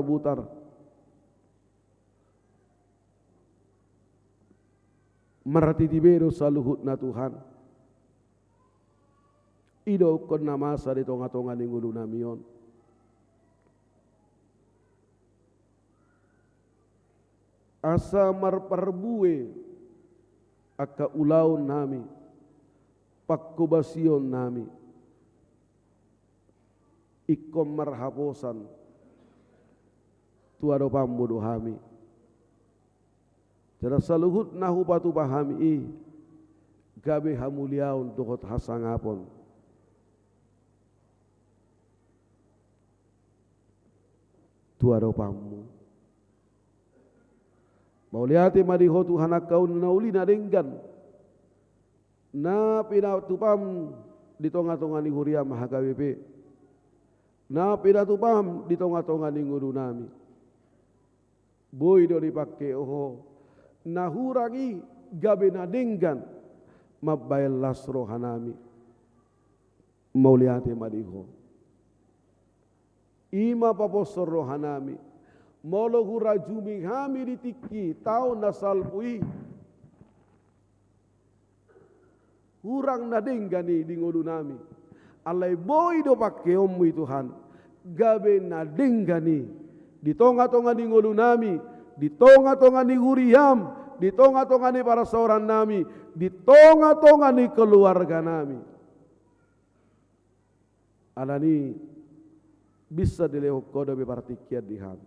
Marati tibedo saluhut na Tuhan. Ido kon namasa di tonga-tonga ni ngulu namion. Asa marparbue aka ulaun nami, pakkubasion nami. Ikom marhaposan tuado pambodo hami. Jada saluhut nahu patu pahami i gabe hamuliaun dohot hasangapon. Tuado pammu. Mauliati madiho Tuhan akau nauli nadenggan. Na pinatupam di tonga-tonga ni huriam HKBP. Na pinatu paham di tonga-tonga ni nguru nami. Boy do dipake oho. Nahurangi gabe nadenggan. Mabayal lasro hanami. Mauliate madiho. Ima paposor rohanami. Molo hurajumi kami ditiki. Tau nasalpui. Hurang nadenggani di nguru nami. Alai boy do pake omu Tuhan. Gabe nadenggani di tonga-tonga ni ngolu nami, di tonga-tonga ni huriam, di tonga-tonga ni para sauran nami, di tonga-tonga ni keluarga nami. Alani bisa dilehok kodo bepartikiat diham.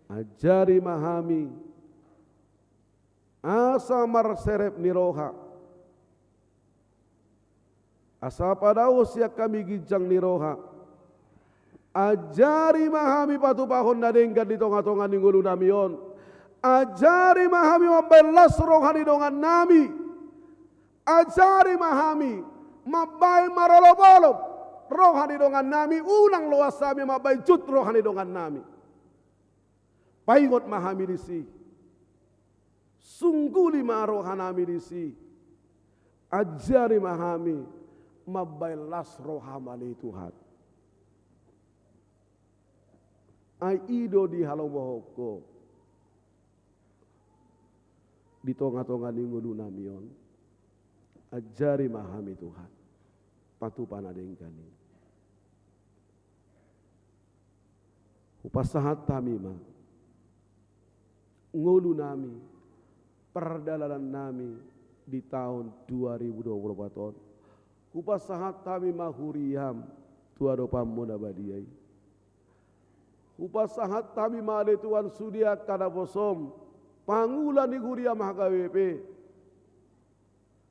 Ajari mahami asa marserep niroha. Asa padao siak kami gijang niroha. Ajari mahami patupahon nadenggan di tonga-tonga ni ngulu namion. Ajari mahami mabelas rohani dongan nami. Ajari mahami mabai marolop-olop rohani dongan nami. Unang luas kami mabai jut rohani dongan nami. Paingot mahami disi. Sungguli marohanami disi. Ajari mahami mabailas rohamani Tuhan. Ai ido di halau bohoko. Di tonga-tonga ni ngulu namion. Ajari mahami Tuhan. Patu panadengkani. Upasahat tamima. Ngulu nami. Perdalanan nami di tahun 2024. Upasahat kami mahuriam tuado pamona badiai. Upasahat kami male tuan sudia kada bosom pangulan ni huriam HKBP.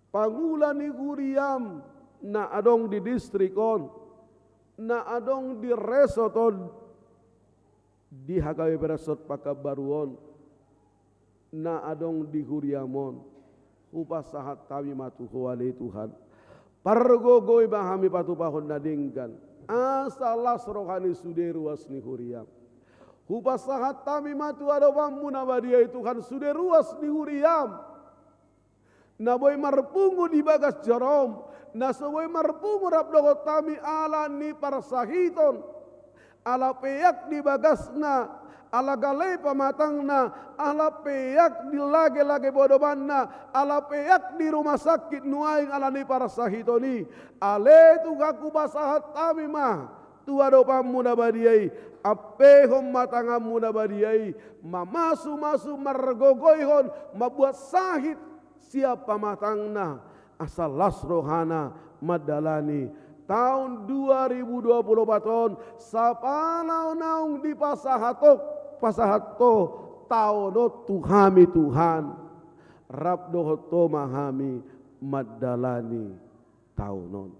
Pangulan ni huriam na adong di distrikon, na adong di resoton di HKBP resort Pakabaruon, na adong di huriamon. Upasahat kami matuhuali Tuhan. Pargogoy bahami patupahon nadinggan. Asalas rohani suderuas ni huriam. Hupasahat tami matu adawam munabadia Tuhan suderuas ni huriam. Naboy marpungu di bagas jarom. nasaway marpungurap dogot tami ala ni parsahiton, ala peyak di bagasna, ala galay pamatangna, ala peyak di lage-lage bodobanna, ala peyak di rumah sakit nuaing ala ni parsahitoni, ale tu gaku basahat tami mah, tua dopa muda badiai, apehom matangam muda badiai, mamasu-masu margogoyhon, mabuat sahit siapa matangna, asal lasrohana madalani. Tahun 2024 sapanaw naung di pasahato taono tuhami Tuhan rabdohoto mahami madalani taonon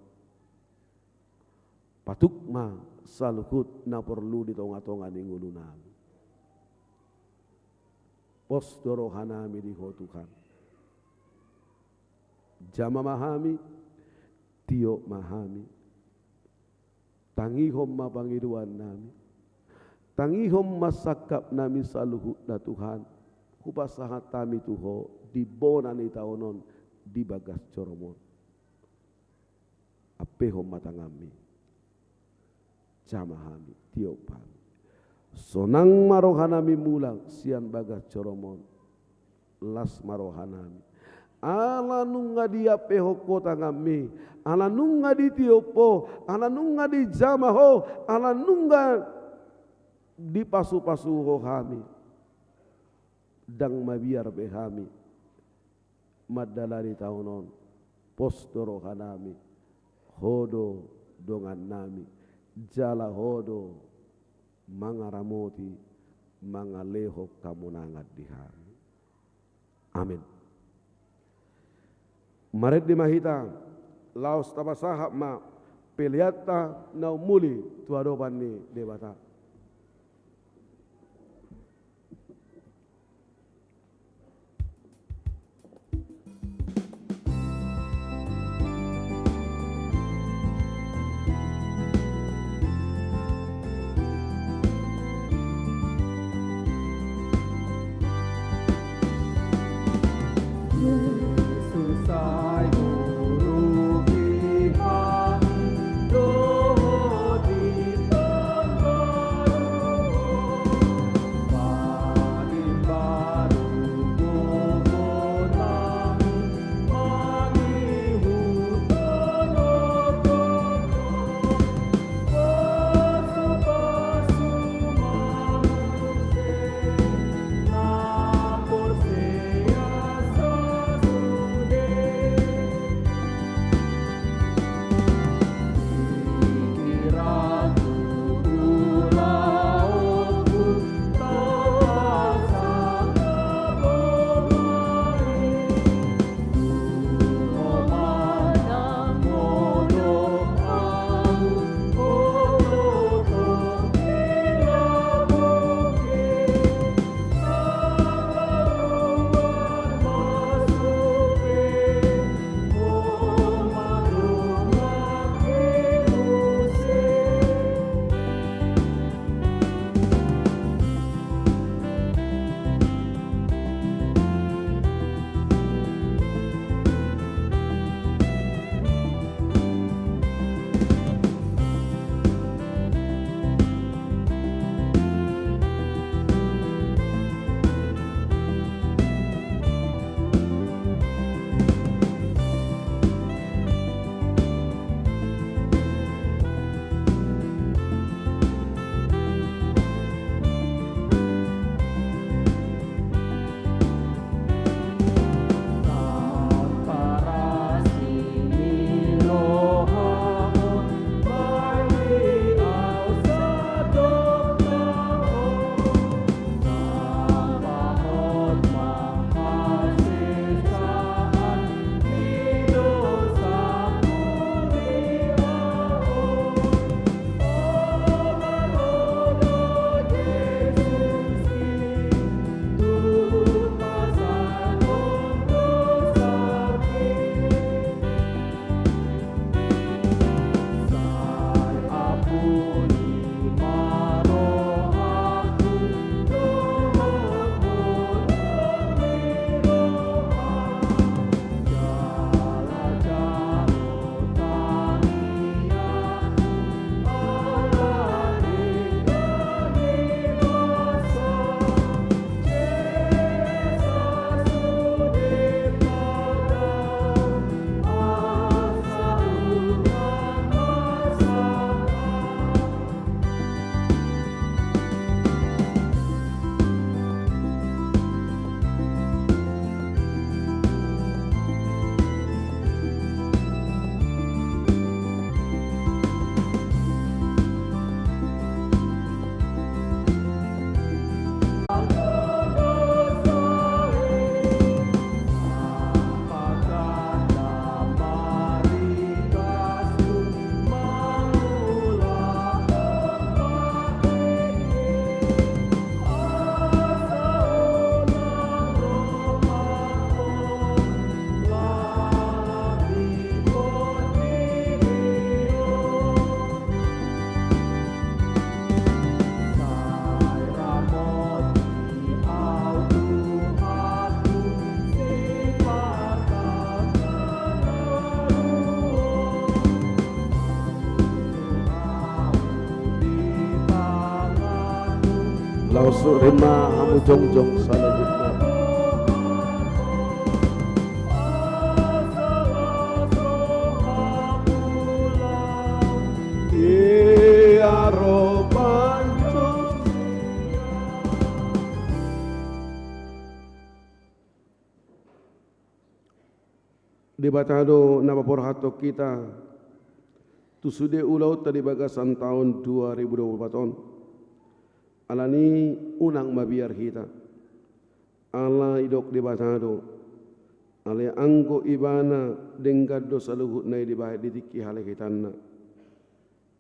patukma saluhut na perlu di tonga-tonga ning ulunan pos dorohanami di ho Tuhan jama mahami tio mahami tangihom mapangiruan nami tangihom masakap nami saluhut na Tuhan kupasahat tami tuho di bonani taonon di bagas coromon apehom matangami jamahami tio pami sonang marohanami mulang sian bagas coromon las marohanami ala nunga dia peho kota ngami, ala nunga di tiopo, ala nunga di jamaho, ala nunga di pasu-pasu ho hami, dang mabiar behami, madalani taunon, postoro hanami, hodo dongan nami, jala hodo, mangaramoti, mangaleho kamunangat dihami. Amin. Maret di mahita laos tabasahap ma peliata na muli tuadopan ni debata. surima hamu jongjong salahutna. Aro panco di batado napaporhato kita tu sude ulau tadi bagasan tahun 2024 alani unang mabiar kita ala idok di batado ale angko ibana dengkad do saluhut nai di bahit ditiki hale hitanna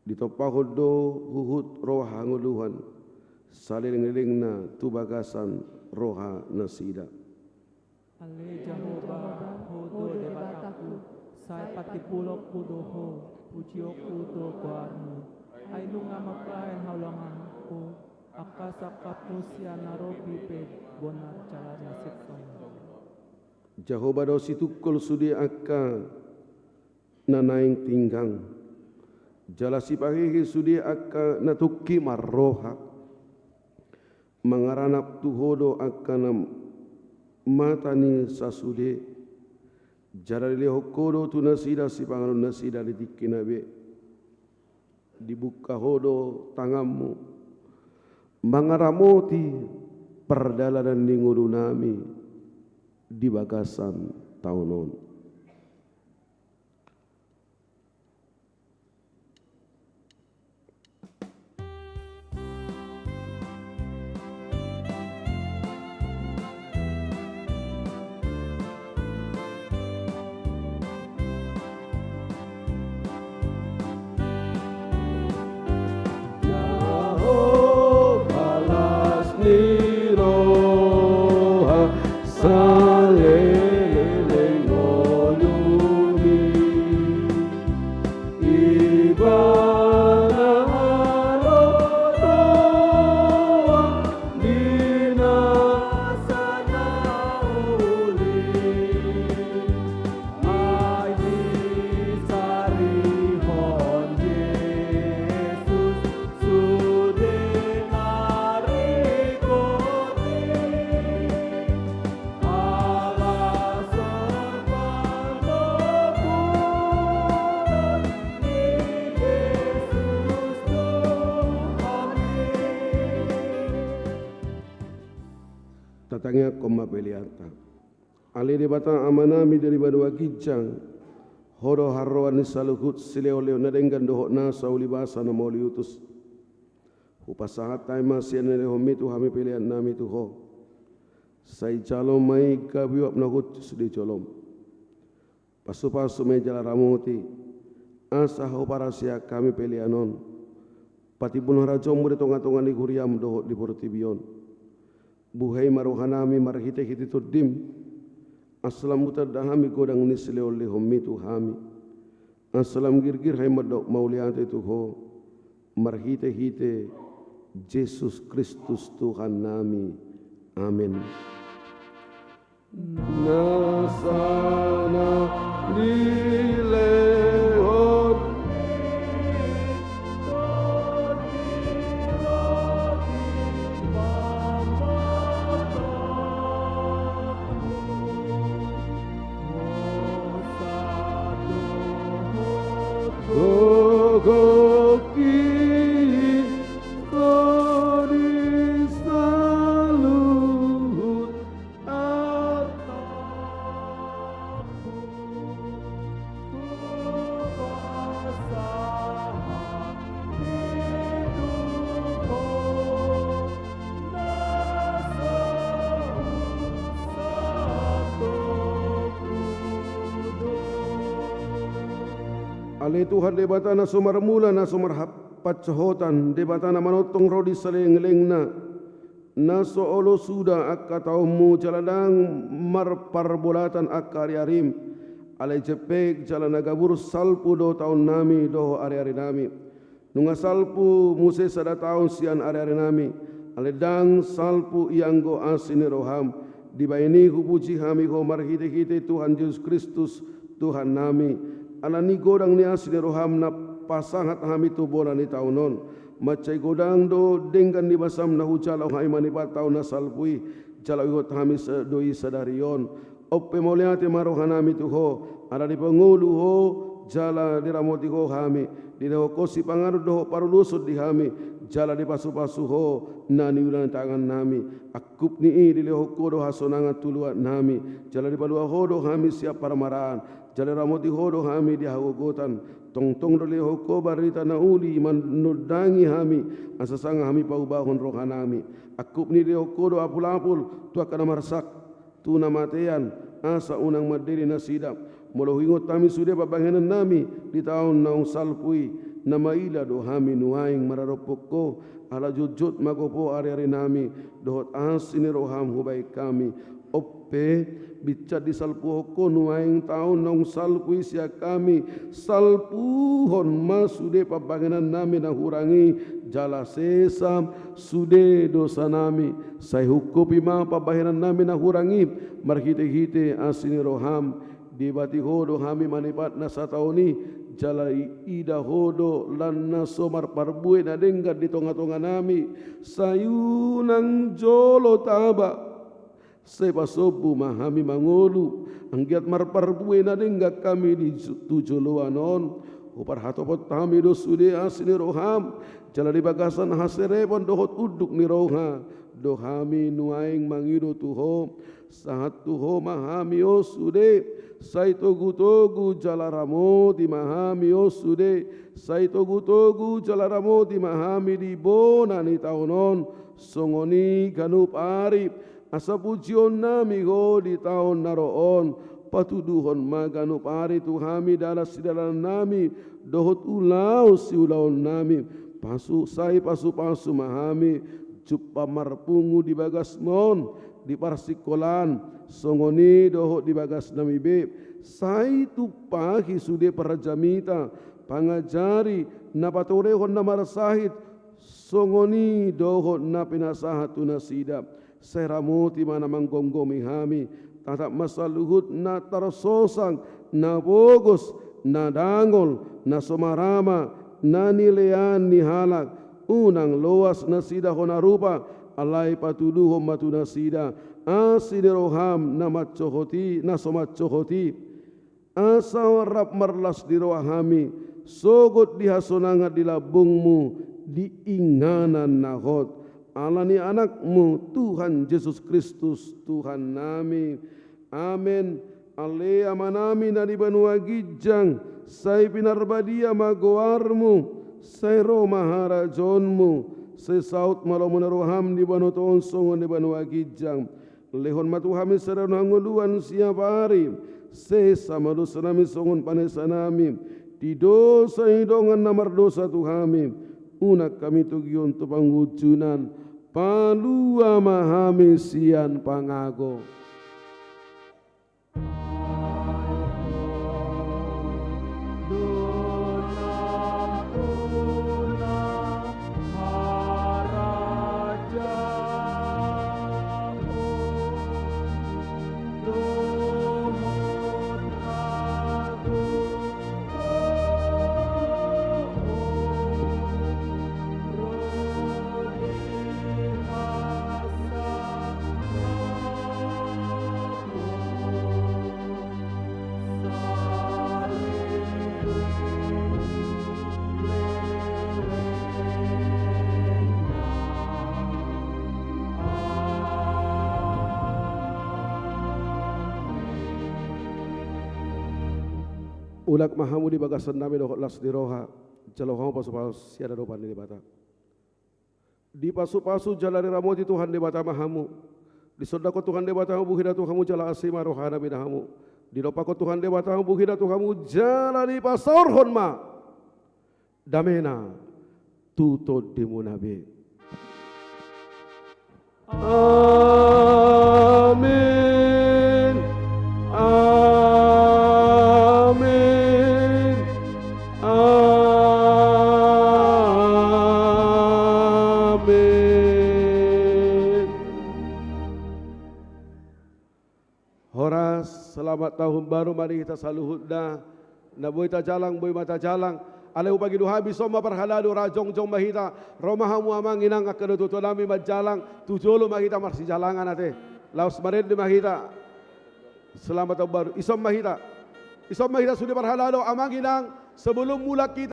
ditopahod do huhut roha nguluhan saling-lingna tu bagasan roha nasida. Ale Jehovah hodo de bataku, sai patipulok kudoho, pujiok kudo kuarmu. Ay nunga makain haulangan ko, akasakapmu siya narobi pe bonar calana sekong. Jehovah do situkul sudi akka nanaing tinggang. Jalasi pahihi sudi akka natuki marroha. Mangaranap tuhodo akka na matani sasude. Jarali hokodo tu nasida si panganon nasida ditikinabe. Dibuka hodo tanganmu. Mangaramoti perdalanan ningudu nami di bagasan taunon. Tatangnya koma beliata. Ali di batang amanami dari badua kijang. Horo harroan saluhut sileo leo nadenggan dohok nasa ulibasa na mauli utus. Upasahat taima siya neleho mitu hami pilihan nami tuho. Say calom mai kabiwap nahut sudi colom. Pasu-pasu may jala ramoti. Asa ho para siya kami pilihanon. Pati bunuh rajomu di tonga-tonga ni kuriam dohok di portibion. Buhay maruhanami marhite-hite tuddim. Aslam mutadahami kodang nisle oleh homitu hami. Aslam girgir hay madok mauliante tuho. Marhite-hite Yesus Kristus Tuhan nami. Amin. Nasana dilehon Ali Tuhan debata na sumarmula na sumarhapat sahotan debata na manotong rodi saling-lingna na soolo suda akka taumu jaladang marparbulatan akka ari-arim alay jepek jalana gabur salpu do taun nami do ari-ari nami nunga salpu muse sada taun sian ari-ari nami alay dang salpu ianggo asini roham dibayani hupuji hami ho marhite-hite Tuhan Yesus Kristus Tuhan nami alani godang ni asini roham na pasangat hami tu bola ni taunon macai godang do dengkan di basam na hujalau hai manipatau na salpui jalau ikut kami doi sadarion oppe moliate marohanami tuho ada di pengulu ho jala di ramoti ho kami di ho kosi pangaru do parulusut di kami jala di pasu-pasu ho nani ulang tangan nami akup ni di ho kodo hasonanga tuluat nami jala di palua ho do kami siap paramaran jala ramoti ho do kami di hagogotan tong-tong do ho ko barita na uli manudangi kami asasanga kami paubahon rohanami akup ni di ho kodo apul-apul tu akan marsak tu namatean asa unang madiri na sidap molohingot kami sudah babanganan nami di tahun naung salpui nama ila do kami nuaing mararopoko ala jujut magopo ari-ari nami dohot asini roham hubai kami oppe bicat di salpu hoko nuaing tahun naung salpui sia kami salpuhon masude babanganan nami na hurangi jala sesam sude dosa nami sai hukupi ma pabahiran nami na hurangi marhite-hite asini roham di bati hodo kami manipat na satauni jala ida hodo lan na somar parbue na denggat di tonga-tonga nami sayunang jolo taba sepasobu mahami mangolu anggiat mar parbue na denggat kami di tujuluanon upar hatopot kami do sude asini roham jala di bagasan haserepon dohot uduk ni roha do kami nuaing mangido tuho sahat tuho mahami o sude sai togu-togu jalaramo di mahami o sude sai togu-togu jalaramo di mahami di bona ni taunon songoni ganup arip asa pujion nami go di taun naroon patuduhon maganup ari tu kami dalam sidalan nami dohot ulau si ulaon nami pasu sai pasu-pasu mahami jupa marpungu di bagasmon di parsikolan songoni dohot di bagas nami be sai tu pagi sude parajamita pangajari napatorehon na marasahit songoni dohot na pinasahat tu nasidap seramoti mana manggonggomi hami tatap masaluhut na tarsosang na bogos na dangol na somarama na nilean ni halak unang loas na sida honarupa alai patuduhom matuna sida asini roham na matcohoti na somatcohoti asa warap marlas di rohami sogot dihasonangat di labungmu diinganan nahot alani anakmu Tuhan Yesus Kristus Tuhan nami amin alea manami na di banua gijang sai pinarbadia magoarmu sai romaharajonmu sai saut malomuna roham di banu tonsongon di banua gijang lehon matu kami serang nguluan siap hari sesa malu senami songon panesanami di dosa hidongan namar dosa tu kami unak kami tugion tu pangwujunan palua mahami sian pangago ulak mahamu di bagasan nami dohot las di roha jalo kamu pasu-pasu siada dopan di bata di pasu-pasu jalari ramoti Tuhan di bata mahamu di sodako Tuhan di bata buhida Tuhamu jala asima rohana bidahamu di dopako Tuhan di bata buhida Tuhamu jalani pasorhon ma damena tuto dimunabe amin Selamat tahun baru mari kita saluhut dah. Na boy ta jalang boy mata jalang Aleu pagi duhabi soma parhalado rajong jong mahita romahamu amanginang akan tutulami majalang tujolo mahita marsi jalangan ate laos mared di mahita selamat tahun baru isom mahita sudah parhalado amanginang sebelum mula kita